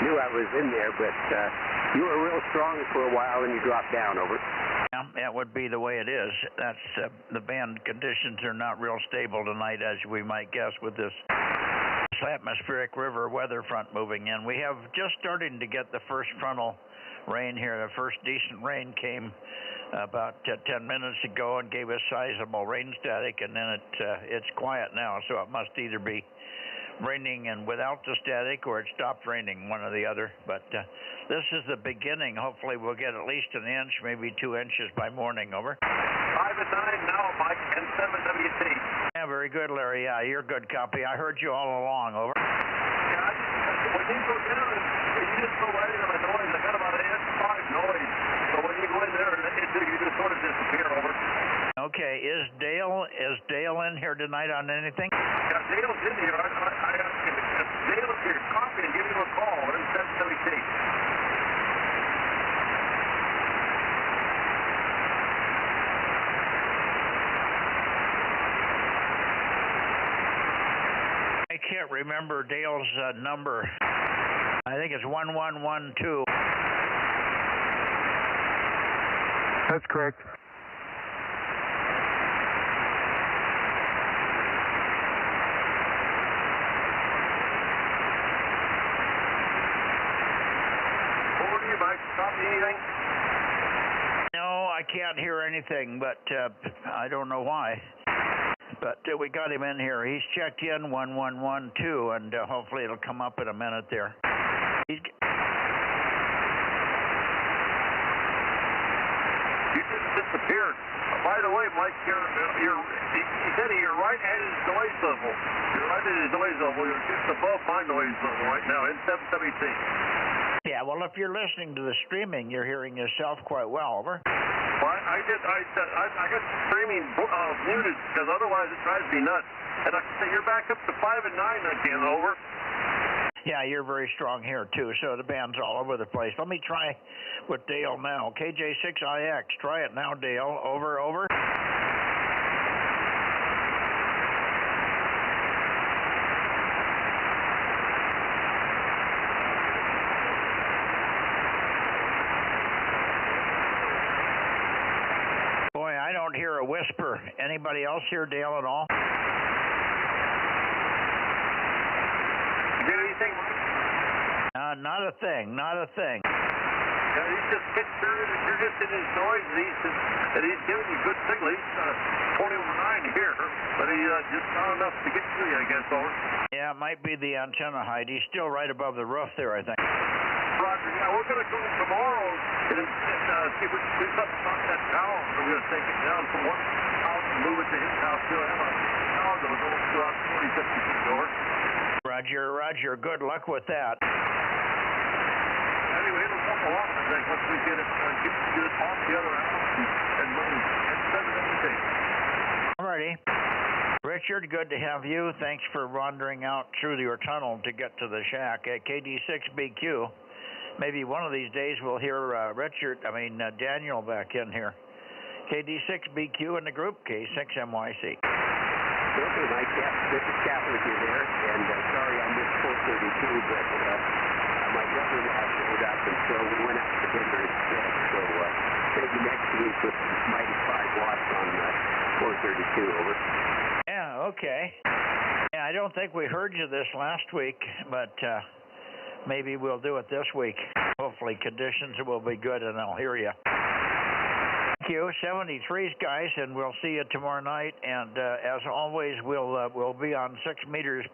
knew I was in there, but You were real strong for a while and you dropped down, over. Yeah, that would be the way it is. That's the band conditions are not real stable tonight, as we might guess, with this atmospheric river weather front moving in. We have just starting to get the first frontal rain here. The first decent rain came about 10 minutes ago and gave us sizable rain static, and then it's quiet now, so it must either be raining and without the static, or it stopped raining, one or the other. But this is the beginning. Hopefully we'll get at least an inch, maybe 2 inches by morning, over. 5 at 9 now, Mike, and 7 WT. Yeah, very good, Larry. Yeah, you're good copy. I heard you all along, over. Yeah, when you go down, you just go right into the noise. I got about an S5 noise. So when you go in there, you just sort of disappear, over. Okay, is Dale in here tonight on anything? Yeah, Dale's in here. I asked him if Dale's here, copy and give him a call. We're in 717. I can't remember Dale's number. I think it's 1112. That's correct. Anything? No, I can't hear anything, but I don't know why. But we got him in here. He's checked in 1112, and hopefully it'll come up in a minute there. You just disappeared. By the way, Mike, he said you're right at his noise level. You're right at his noise level. You're just above my noise level right now in 717. Yeah, well, if you're listening to the streaming, you're hearing yourself quite well, over. Well, I got the streaming muted, because otherwise it drives me nuts. And I say you're back up to 5 and 9 again, over. Yeah, you're very strong here, too, so the band's all over the place. Let me try with Dale now. KJ6IX, try it now, Dale. Over, over. I don't hear a whisper. Anybody else hear Dale at all? You did anything? Not a thing. Not a thing. Yeah, he's just pictured. You're just in his noise, and he's giving you good signal. He's 20 over 9 here, but he just not enough to get to you, I guess, over. Yeah, it might be the antenna height. He's still right above the roof there, I think. Roger. Yeah, we're going to go tomorrow and see if we can do something about that tower. We're going to take it down from one house and move it to his house. We'll have a tower that'll go about 40, 50 feet over. Roger, Roger. Good luck with that. Anyway, it'll come along, I think, once we get it off the other house and move. It's 7 All righty. Richard, good to have you. Thanks for wandering out through your tunnel to get to the shack at KD6BQ. Maybe one of these days we'll hear Daniel back in here. KD6BQ in the group, K6MYC. Okay, Mike, yeah, good to chat with you there. And sorry I missed 432, but my brother-in-law showed up, and so we went out to dinner instead. So maybe next week with mighty 5 watts on 432, over. Yeah, okay. Yeah, I don't think we heard you this last week, but maybe we'll do it this week. Hopefully conditions will be good and I'll hear you. Thank you. 73s, guys, and we'll see you tomorrow night. And as always, we'll be on 6 meters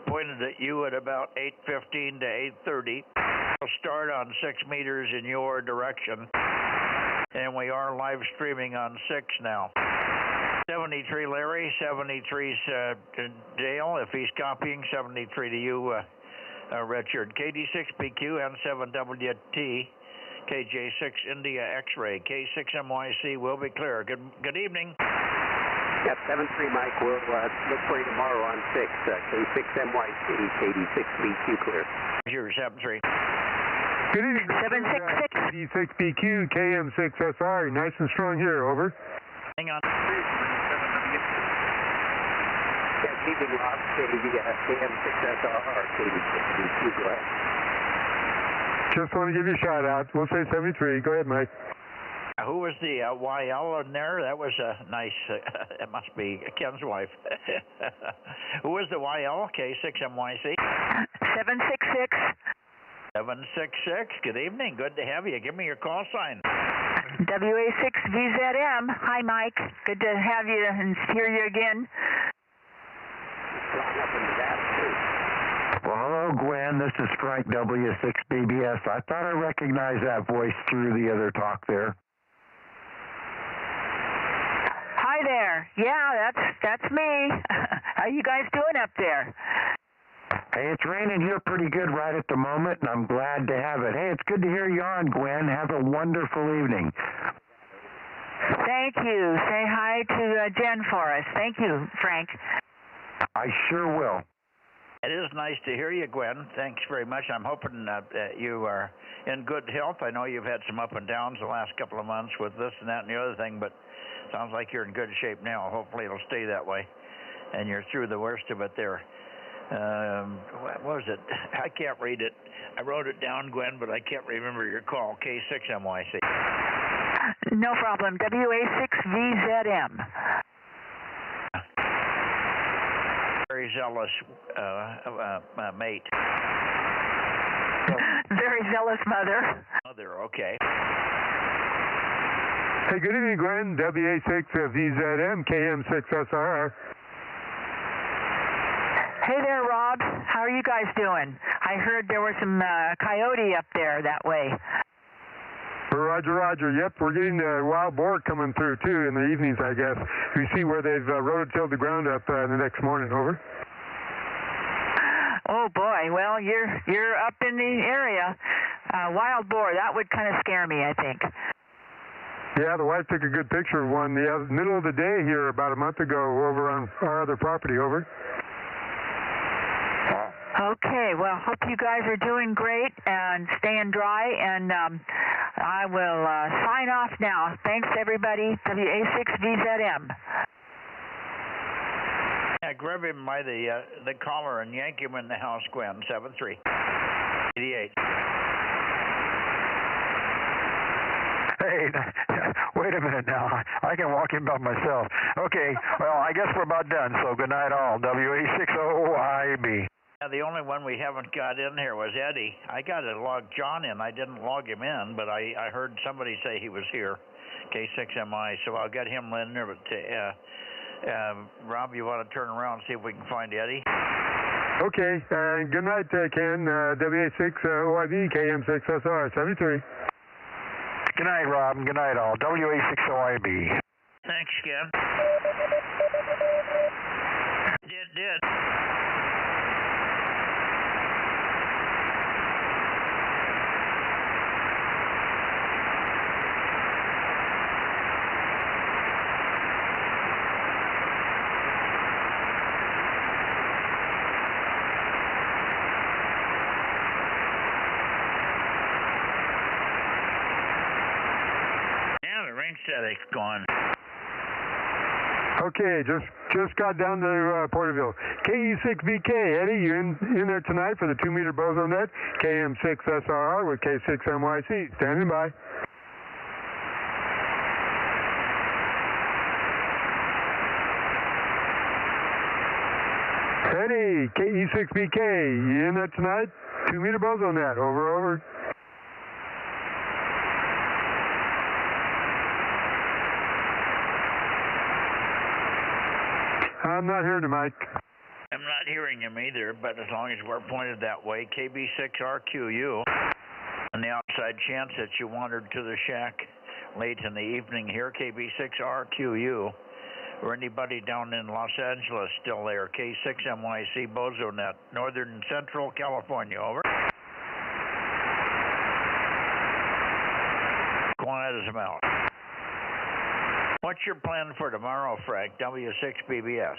pointed at you at about 8:15 to 8:30. We'll start on 6 meters in your direction. And we are live streaming on 6 now. 73 Larry, 73's Dale, if he's copying, 73 to you, Richard. KD6PQ, N7WT, KJ6 India X-ray, K6MYC will be clear. Good evening. Yep, 73 Mike, we'll look for you tomorrow on 6, K6MYC, KD6BQ clear. Sure, 73. Good evening. 766. KD6BQ, KM6SR, nice and strong here, over. Hang on. Yeah, keeping lost, KM6SR, KD6BQ, go ahead. Just want to give you a shout out. We'll say 73. Go ahead, Mike. Who was the YL in there? That was a nice, it must be Ken's wife. Who was the YL? K6MYC? 766. 766. Good evening. Good to have you. Give me your call sign. WA6VZM. Hi, Mike. Good to have you and hear you again. Well, hello, Gwen. This is Frank W6BBS. I thought I recognized that voice through the other talk there. Hi there. Yeah, that's me. How you guys doing up there? Hey, it's raining here pretty good right at the moment, and I'm glad to have it. Hey, it's good to hear you on, Gwen. Have a wonderful evening. Thank you. Say hi to Jen for us. Thank you, Frank. I sure will. It is nice to hear you, Gwen. Thanks very much. I'm hoping that you are in good health. I know you've had some up and downs the last couple of months with this and that and the other thing, but sounds like you're in good shape now. Hopefully it'll stay that way, and you're through the worst of it there. What was it? I can't read it. I wrote it down, Gwen, but I can't remember your call. K6MYC. No problem. WA6VZM. Very zealous mate. Very zealous mother. Mother, okay. Hey, good evening, Gwen. WA6VZM, KM6SR. Hey there, Rob. How are you guys doing? I heard there was some coyote up there that way. Roger, Roger. Yep, we're getting wild boar coming through, too, in the evenings, I guess. We see where they've rototilled the ground up the next morning. Over. Oh, boy. Well, you're up in the area. Wild boar, that would kind of scare me, I think. Yeah, the wife took a good picture of one the middle of the day here about a month ago over on our other property. Over. Okay, well, hope you guys are doing great and staying dry, and I will sign off now. Thanks, everybody. WA6VZM. Yeah, grab him by the collar and yank him in the house, Gwen. 7388. Hey, wait a minute now. I can walk in by myself. Okay, well, I guess we're about done, so good night all. WA60IB. Yeah, the only one we haven't got in here was Eddie. I got to log John in. I didn't log him in, but I heard somebody say he was here, K6MI, so I'll get him in there. But Rob, you want to turn around and see if we can find Eddie? Okay, good night, Ken. WA6OIB, KM6SR, 73. Good night, Rob, and good night all. WA60IB. Thanks, Ken. Did. Static gone. Okay, just got down to Porterville. KE6BK, Eddie, you in there tonight for the 2-meter Bozo Net, KM6SRR with K6MYC. Standing by. Eddie, KE6BK, you in there tonight? 2-meter Bozo Net, over. I'm not hearing you, Mike. I'm not hearing him either, but as long as we're pointed that way, KB6RQU, on the outside chance that you wandered to the shack late in the evening here, KB6RQU, or anybody down in Los Angeles still there, K6MYC Bozo Net, Northern Central California, over. Quiet as a mouse. What's your plan for tomorrow, Frank? W6BBS.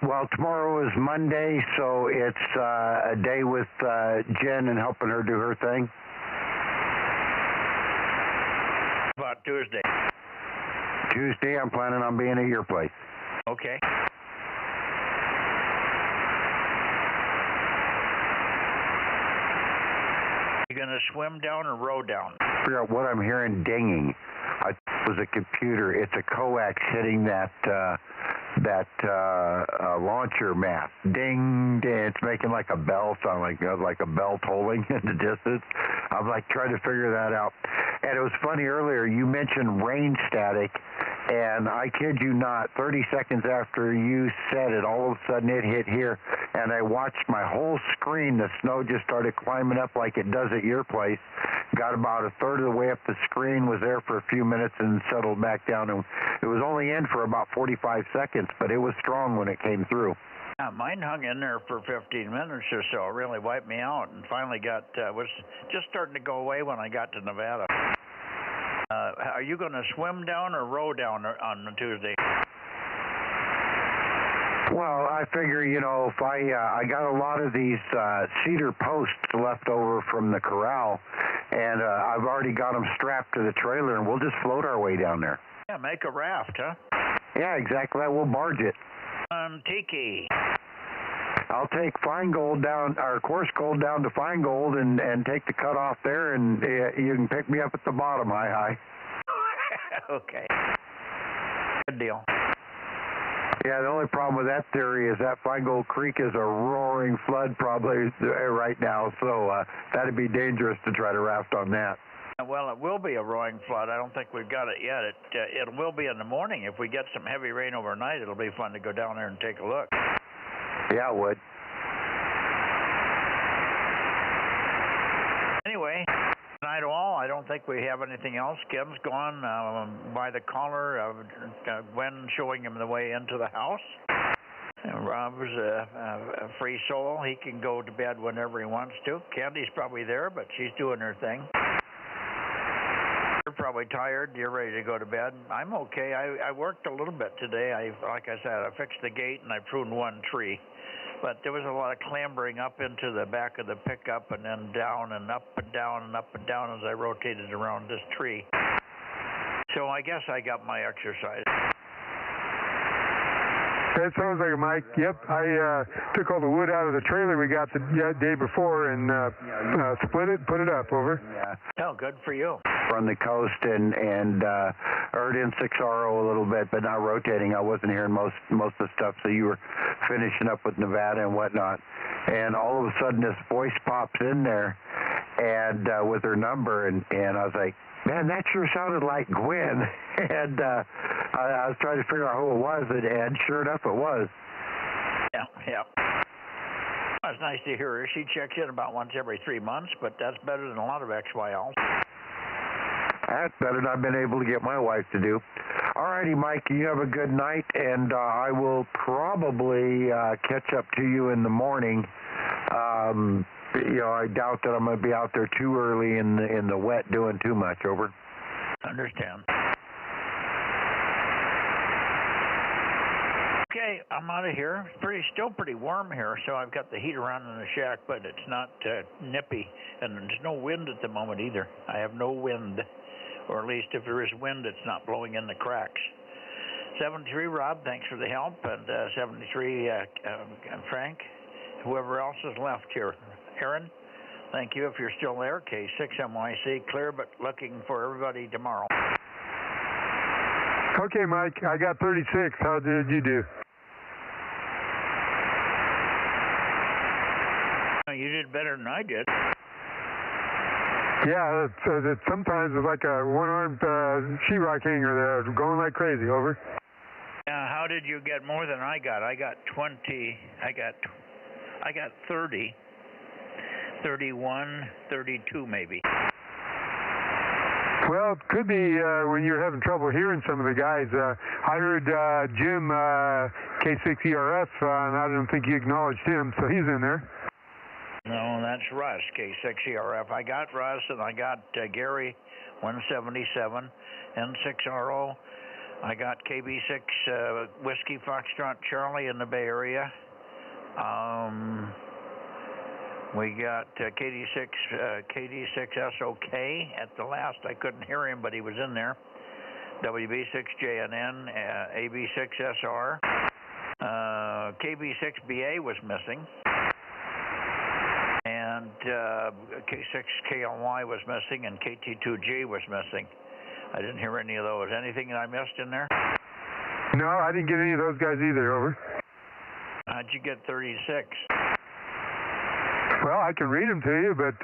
Well, tomorrow is Monday, so it's a day with Jen and helping her do her thing. About Tuesday. Tuesday, I'm planning on being at your place. Okay. going to swim down or row down? Figure out what I'm hearing dinging. It was a computer. It's a coax hitting that launcher mast. Ding, ding. It's making like a bell sound, like a bell tolling in the distance. I'm like trying to figure that out. And it was funny earlier, you mentioned rain static, and I kid you not, 30 seconds after you said it, all of a sudden it hit here, and I watched my whole screen. The snow just started climbing up like it does at your place. Got about a third of the way up the screen, was there for a few minutes, and settled back down. And it was only in for about 45 seconds, but it was strong when it came through. Mine hung in there for 15 minutes or so. It really wiped me out, and finally was just starting to go away when I got to Nevada. Are you going to swim down or row down on Tuesday? Well, I figure, if I got a lot of these cedar posts left over from the corral, and I've already got them strapped to the trailer, and we'll just float our way down there. Yeah, make a raft, huh? Yeah, exactly. We'll barge it. Tiki. I'll take Feingold down, or Coarse Gold down to Feingold and take the cut off there, and you can pick me up at the bottom. Hi. Okay. Good deal. Yeah, the only problem with that theory is that Feingold Creek is a roaring flood probably right now, so that'd be dangerous to try to raft on that. Well, it will be a roaring flood. I don't think we've got it yet. It will be in the morning. If we get some heavy rain overnight, it'll be fun to go down there and take a look. Yeah, it would. Anyway, night all. I don't think we have anything else. Kim's gone by the caller. Gwen showing him the way into the house. Rob's a free soul. He can go to bed whenever he wants to. Candy's probably there, but she's doing her thing. You're probably tired. You're ready to go to bed. I'm okay. I worked a little bit today. Like I said, I fixed the gate and I pruned one tree. But there was a lot of clambering up into the back of the pickup and then down and up and down and up and down as I rotated around this tree. So I guess I got my exercise. That sounds like a Mike. Yep, I took all the wood out of the trailer we got the day before and split it, put it up. Over. Yeah. Oh, good for you. On the coast and heard in 6RO a little bit, but not rotating. I wasn't hearing most of the stuff, so you were finishing up with Nevada and whatnot. And all of a sudden this voice pops in there and with her number, and I was like, man, that sure sounded like Gwen. And I was trying to figure out who it was, and sure enough it was. Yeah. Well, it's nice to hear her. She checks in about once every 3 months, but that's better than a lot of XYLs. That's better than I've been able to get my wife to do. All righty, Mike, you have a good night, and I will probably catch up to you in the morning. I doubt that I'm going to be out there too early in the wet doing too much. Over. Understand. Okay, I'm out of here. Still pretty warm here, so I've got the heater on in the shack, but it's not nippy, and there's no wind at the moment either. I have no wind, or at least if there is wind, it's not blowing in the cracks. 73 Rob, thanks for the help, and 73 Frank, whoever else is left here. Aaron, thank you if you're still there. K6MYC, clear, but looking for everybody tomorrow. Okay, Mike, I got 36. How did you do? You did better than I did. Yeah, sometimes it's like a one-armed sheetrock hanger there, going like crazy. Over. How did you get more than I got? I got 20. I got 30. 31, 32 maybe. Well, it could be when you're having trouble hearing some of the guys. I heard Jim K6ERF, and I don't think you acknowledged him, so he's in there. No, that's Russ, K6ERF. I got Russ, and I got Gary, 177, N6RO. I got KB6 Whiskey Foxtrot Charlie in the Bay Area. We got KD6SOK at the last. I couldn't hear him, but he was in there. WB6JNN, AB6SR. KB6BA was missing. And and K6KLY was missing, and KT2G was missing. I didn't hear any of those. Anything that I missed in there? No, I didn't get any of those guys either, over. How'd you get 36? Well, I can read them to you, but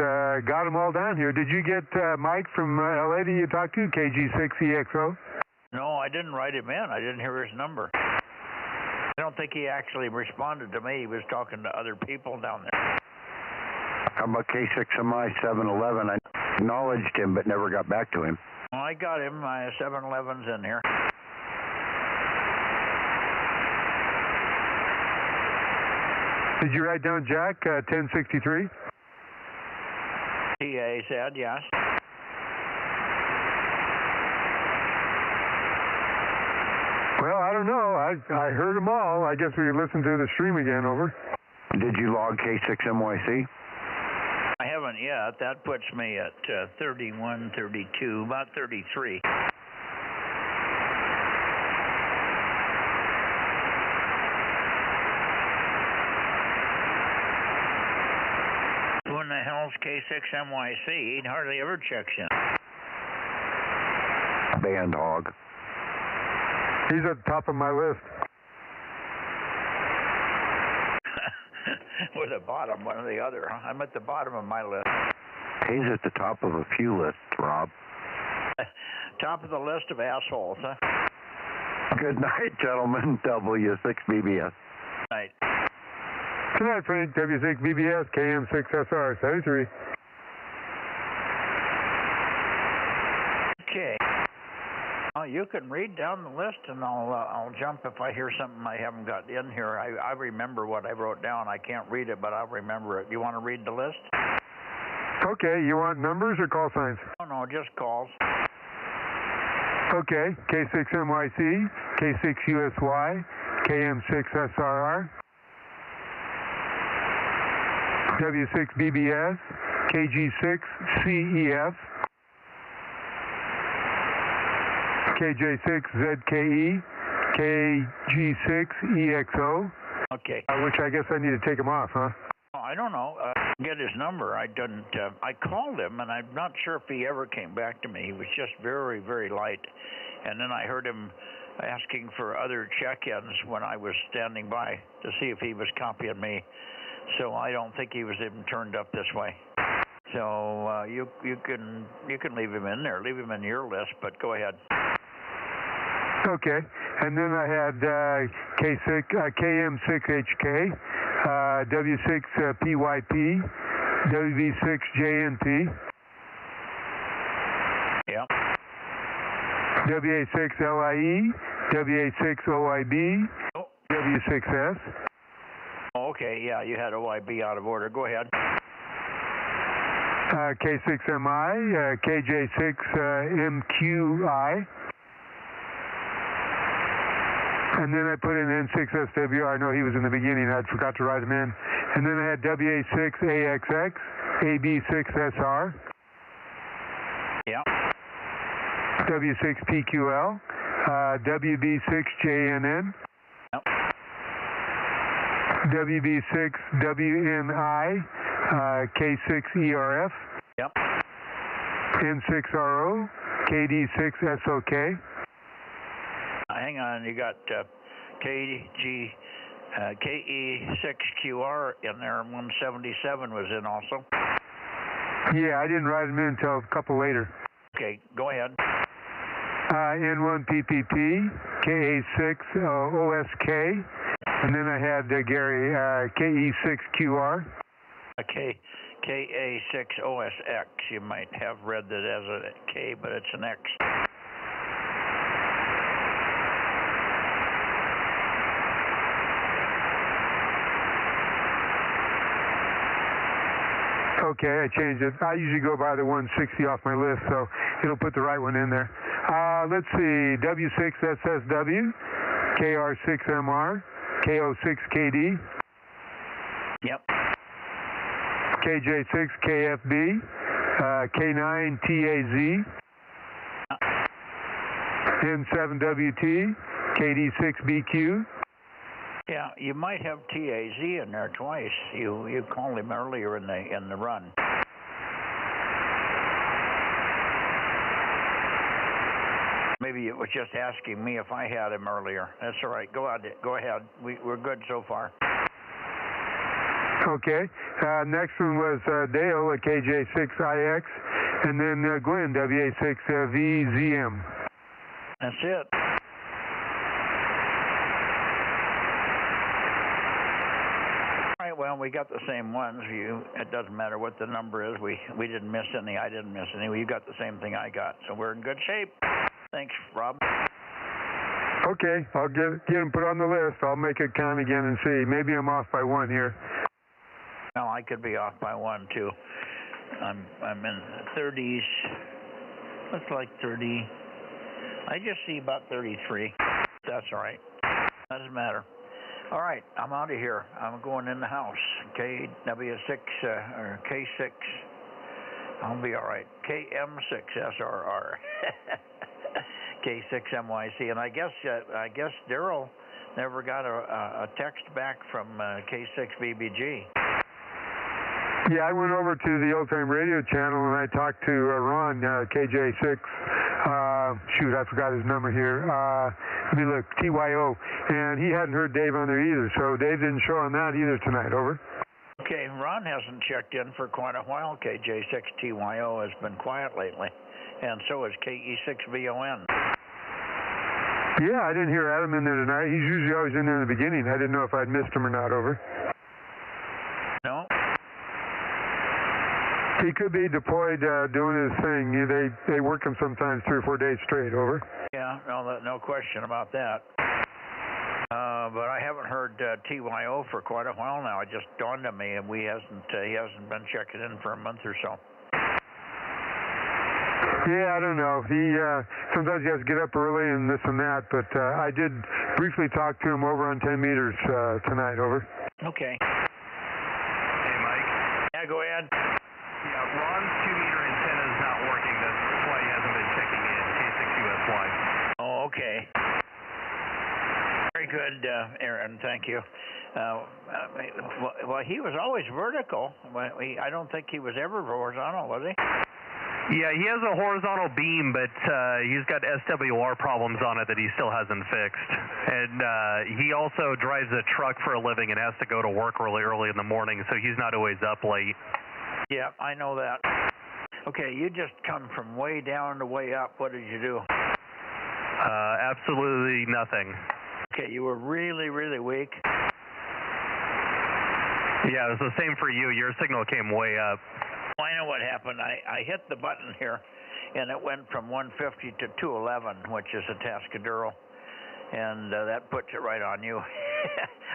got them all down here. Did you get Mike from LA that you talked to, KG6EXO? No, I didn't write him in. I didn't hear his number. I don't think he actually responded to me. He was talking to other people down there. How about K6MI 711? I acknowledged him but never got back to him. Well, I got him. My 711's in here. Did you write down Jack 1063? TA said yes. Well, I don't know. I heard them all. I guess we could listen to the stream again, over. Did you log K6MYC? I haven't yet. That puts me at 31, 32, about 33. Who in the hell's K6MYC? He hardly ever checks in. Band hog. He's at the top of my list. Or the bottom, one or the other. Huh? I'm at the bottom of my list. He's at the top of a few lists, Rob. Top of the list of assholes, huh? Good night, gentlemen. W6BBS. Night. Good night, Frank. W6BBS, KM6SR 73. Okay. Well, you can read down the list, and I'll jump if I hear something I haven't got in here. I remember what I wrote down. I can't read it, but I'll remember it. You want to read the list? Okay. You want numbers or call signs? Oh, no, just calls. Okay. K6MYC, K6USY, KM6SRR, W6BBS, KG6CEF, KJ6ZKE, KG6EXO. Okay. Which I guess I need to take them off, huh? I don't know. Get his number. I didn't. I called him, and I'm not sure if he ever came back to me. He was just very, very light. And then I heard him asking for other check-ins when I was standing by to see if he was copying me. So I don't think he was even turned up this way. So you can leave him in there. Leave him in your list, but go ahead. Okay. And then I had KM6HK, W6PYP, WB6JNP. Yep. WA6LIE, WA6OIB, W6S. Okay, yeah, you had OIB out of order. Go ahead. K6MI, KJ6MQI. And then I put in N6SWR. I know he was in the beginning. I forgot to write him in. And then I had WA6AXX, AB6SR. Yeah. W6PQL, WB6JNN. Yep. WB6WNI, K6ERF. Yep. N6RO, KD6SOK. Hang on, you got KE6QR in there, and 177 was in also. Yeah, I didn't write them in until a couple later. Okay, go ahead. N1PPP, KA6OSK, and then I had Gary, KE6QR. KA6OSX. You might have read that as a K, but it's an X. Okay, I changed it. I usually go by the 160 off my list, so it'll put the right one in there. Let's see, W6SSW, KR6MR, KO6KD. Yep. KJ6KFB, K9TAZ, N7WT, KD6BQ, Yeah, you might have TAZ in there twice. You called him earlier in the run. Maybe it was just asking me if I had him earlier. That's all right. Go ahead. We're good so far. Okay. Next one was Dale at KJ6IX, and then Glenn, WA6VZM. That's it. All right, well, we got the same ones. It doesn't matter what the number is. We didn't miss any. I didn't miss any. You got the same thing I got. So we're in good shape. Thanks, Rob. Okay. I'll get him put on the list. I'll make it count again and see. Maybe I'm off by one here. Well, I could be off by one, too. I'm in the 30s. Looks like 30. I just see about 33. That's all right. Doesn't matter. All right, I'm out of here. I'm going in the house. KW6 or K6. I'll be all right. KM6SRR. K6MYC. And I guess Daryl never got a text back from K6BBG. Yeah, I went over to the Old Time Radio channel and I talked to Ron, KJ6. Shoot, I forgot his number here. Let me look, TYO. And he hadn't heard Dave on there either, so Dave didn't show on that either tonight. Over. Okay, Ron hasn't checked in for quite a while. KJ6TYO has been quiet lately, and so is KE6VON. Yeah, I didn't hear Adam in there tonight. He's usually always in there in the beginning. I didn't know if I'd missed him or not. Over. No. He could be deployed doing his thing. They work him sometimes 3 or 4 days straight. Over. Yeah, no question about that. But I haven't heard TYO for quite a while now. It just dawned on me, and he hasn't been checking in for a month or so. Yeah, I don't know. He sometimes he has to get up early and this and that. But I did briefly talk to him over on 10 meters tonight. Over. Okay. Hey, Mike. Yeah, go ahead. Yeah, Ron's 2-meter antenna is not working. That's why he hasn't been checking in. K6USY. Oh, okay. Very good, Aaron. Thank you. Well, he was always vertical. I don't think he was ever horizontal, was he? Yeah, he has a horizontal beam, but he's got SWR problems on it that he still hasn't fixed. And he also drives a truck for a living and has to go to work really early in the morning, so he's not always up late. Yeah, I know that. Okay, you just come from way down to way up. What did you do? Absolutely nothing. Okay, you were really, really weak. Yeah, it was the same for you. Your signal came way up. Well, I know what happened. I hit the button here, and it went from 150 to 211, which is a Tascadero, and that puts it right on you.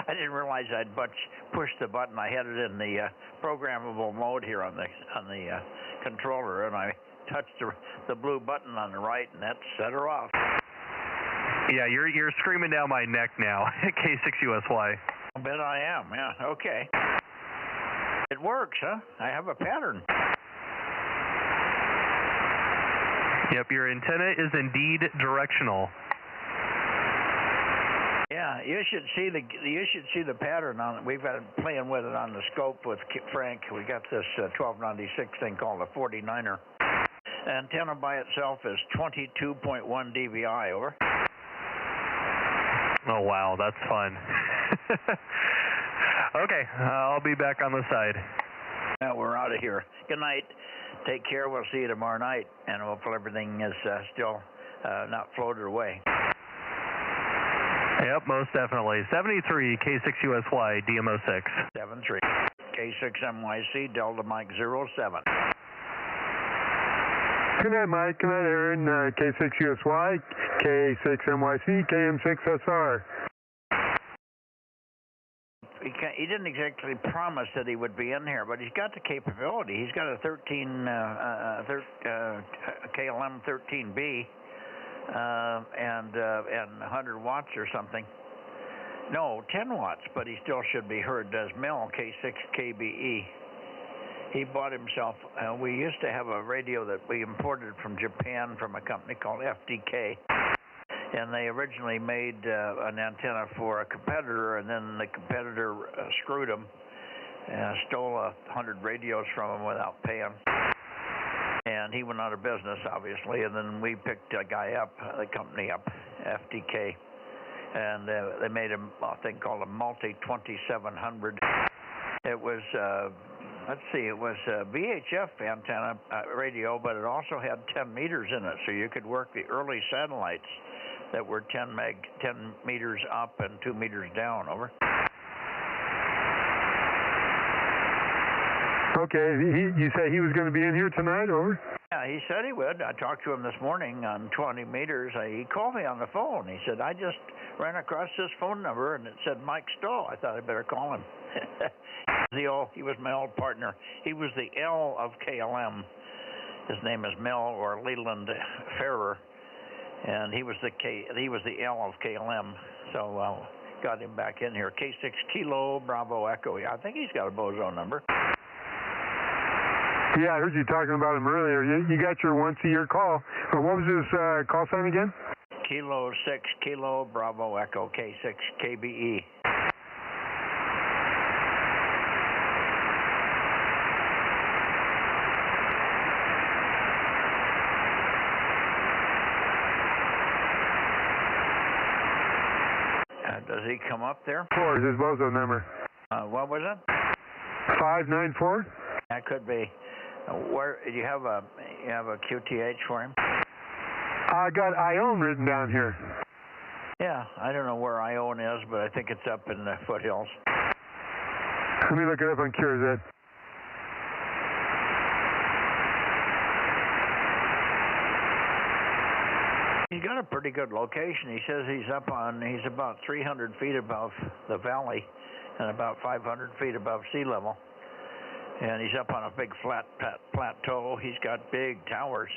I didn't realize I'd pushed the button. I had it in the programmable mode here on the controller, and I touched the blue button on the right, and that set her off. Yeah, you're screaming down my neck now. K6USY. I bet I am. Yeah. Okay. It works, huh? I have a pattern. Yep, your antenna is indeed directional. Yeah, you should see the pattern on it. We've been playing with it on the scope with Frank. We got this 1296 thing called a 49er. The antenna by itself is 22.1 dBi. Over. Oh wow, that's fun. Okay, I'll be back on the side. Yeah, we're out of here. Good night. Take care. We'll see you tomorrow night, and hopefully everything is still not floated away. Yep, most definitely. 73 K6USY DMO6. 73 K6MYC Delta Mike 07. Good night, Mike. Good night, Aaron. K6USY, K6MYC, KM6SR. He didn't exactly promise that he would be in here, but he's got the capability. He's got a KLM 13B and 100 watts or something. No, 10 watts, but he still should be heard. Does Mel K6KBE. He bought himself. We used to have a radio that we imported from Japan from a company called FDK. And they originally made an antenna for a competitor, and then the competitor screwed them and stole 100 radios from him without paying. And he went out of business, obviously. And then we picked a guy up, the company up, FDK, and they made a thing called a Multi 2700. It was it was a VHF antenna radio, but it also had 10 meters in it, so you could work the early satellites that were 10 meters up and 2 meters down. Over. Okay, you say he was going to be in here tonight, over? Yeah, he said he would. I talked to him this morning on 20 meters. He called me on the phone. He said, I just ran across this phone number, and it said Mike Stoll. I thought I'd better call him. He was my old partner. He was the L of KLM. His name is Mel or Leland Ferrer, and he was the L of KLM. So got him back in here. K6 Kilo Bravo Echo. I think he's got a Bozo number. Yeah, I heard you talking about him earlier. You got your once-a-year call. What was his call sign again? Kilo 6 Kilo Bravo Echo, K6 KBE. Does he come up there? 4 is his Bozo number. What was it? 594? That could be. Where do you have a QTH for him? I got Ione written down here. Yeah, I don't know where Ione is, but I think it's up in the foothills. Let me look it up on QRZ. He's got a pretty good location. He says he's about 300 feet above the valley and about 500 feet above sea level. And he's up on a big flat plateau. He's got big towers.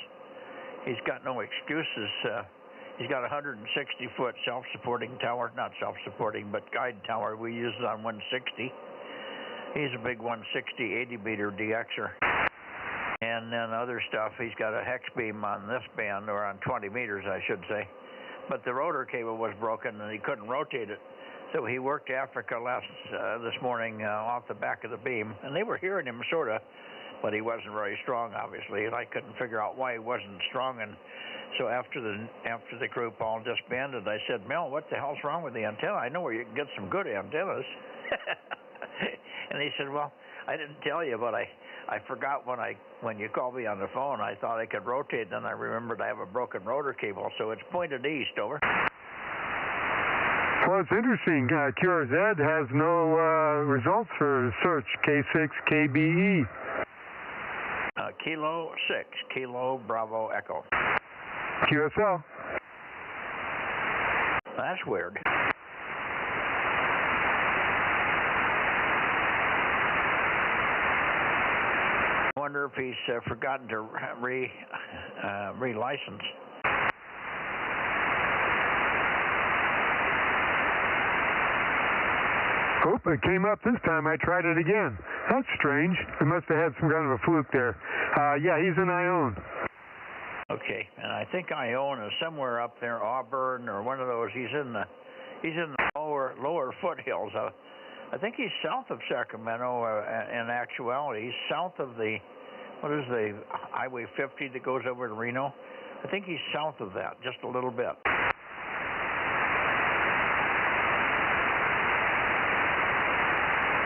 He's got no excuses. He's got a 160-foot self-supporting tower, not self-supporting, but guide tower. We use it on 160. He's a big 160 80-meter DXer. And then other stuff, he's got a hex beam on this band, or on 20 meters, I should say. But the rotor cable was broken, and he couldn't rotate it. So he worked Africa this morning off the back of the beam, and they were hearing him sort of, but he wasn't very strong, obviously, and I couldn't figure out why he wasn't strong. And so after the group all disbanded, I said, Mel, what the hell's wrong with the antenna? I know where you can get some good antennas. And he said, well, I didn't tell you, but I forgot when you called me on the phone. I thought I could rotate, then I remembered I have a broken rotor cable, so it's pointed east. Over. Well, it's interesting. QRZ has no results for search. K6 KBE. Kilo 6 Kilo Bravo Echo. QSL. That's weird. I wonder if he's forgotten to relicense. Oh, it came up this time. I tried it again. That's strange. I must have had some kind of a fluke there. Yeah, he's in Ione. Okay, and I think Ione is somewhere up there, Auburn or one of those. He's in the lower foothills. I think he's south of Sacramento. In actuality, he's south of the Highway 50 that goes over to Reno. I think he's south of that, just a little bit.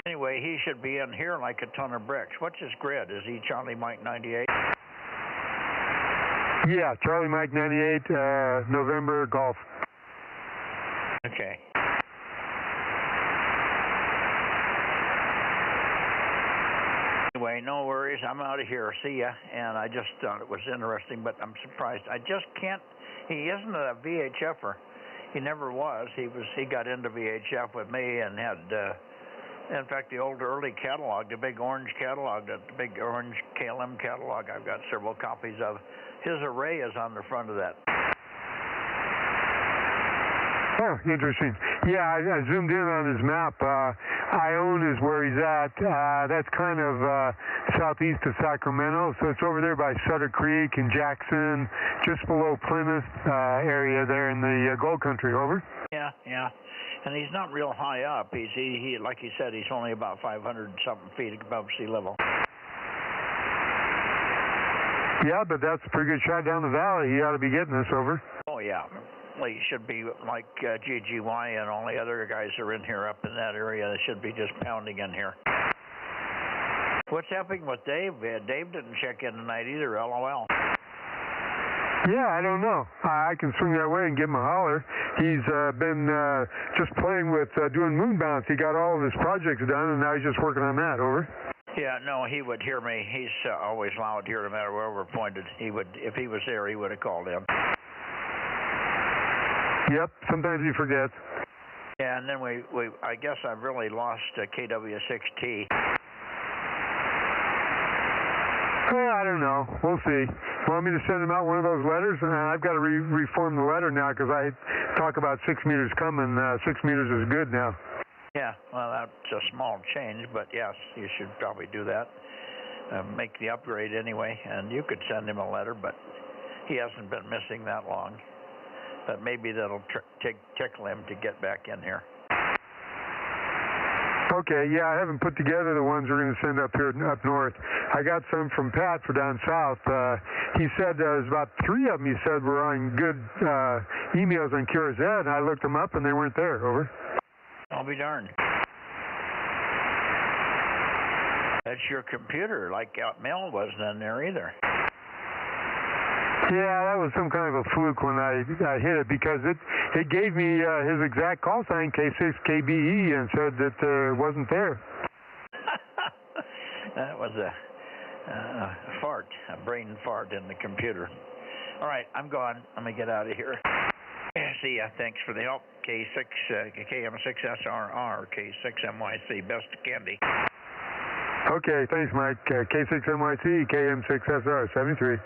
Anyway, he should be in here like a ton of bricks. What's his grid? Is he Charlie Mike 98? Yeah, Charlie Mike 98, November, Golf. Okay. Anyway, no worries. I'm out of here. See ya. And I just thought it was interesting, but I'm surprised. I just can't. He isn't a VHFer. He never was. He got into VHF with me and had. In fact, the old early catalog, the big orange catalog, the big orange KLM catalog, I've got several copies of. His array is on the front of that. Oh, interesting. Yeah, I zoomed in on his map. Ione is where he's at. That's kind of southeast of Sacramento, so it's over there by Sutter Creek and Jackson, just below Plymouth area there in the Gold Country. Over. Yeah, yeah. And he's not real high up. He like he said, he's only about 500-something feet above sea level. Yeah, but that's a pretty good shot down the valley. He ought to be getting this. Over. Oh, yeah. Well, he should be like GGY and all the other guys are in here up in that area. They should be just pounding in here. What's happening with Dave? Dave didn't check in tonight either, LOL. Yeah, I don't know. I can swing that way and give him a holler. He's been just playing with doing moon bounce. He got all of his projects done, and now he's just working on that. Over. Yeah, no, he would hear me. He's always loud here, no matter where we're pointed. He would, if he was there, he would have called in. Yep, sometimes he forgets. Yeah, and then I guess I've really lost KW6T. I don't know. We'll see. Want me to send him out one of those letters? I've got to reform the letter now because I talk about 6 meters coming. 6 meters is good now. Yeah, well, that's a small change, but yes, you should probably do that. Make the upgrade anyway, and you could send him a letter, but he hasn't been missing that long. But maybe that'll tickle him to get back in here. Okay, yeah, I haven't put together the ones we're going to send up here up north. I got some from Pat for down south. He said there's about 3 of them, he said, were on good emails on QRZ, and I looked them up, and they weren't there. Over. I'll be darned. That's your computer, like Mel wasn't in there either. Yeah, that was some kind of a fluke when I hit it because it gave me his exact call sign, K6KBE, and said that it wasn't there. That was a fart, a brain fart in the computer. All right, I'm gone. Let me get out of here. See ya. Thanks for the help. KM6SRR, K6MYC, best candy. Okay, thanks, Mike. K6MYC, KM6SR, 73.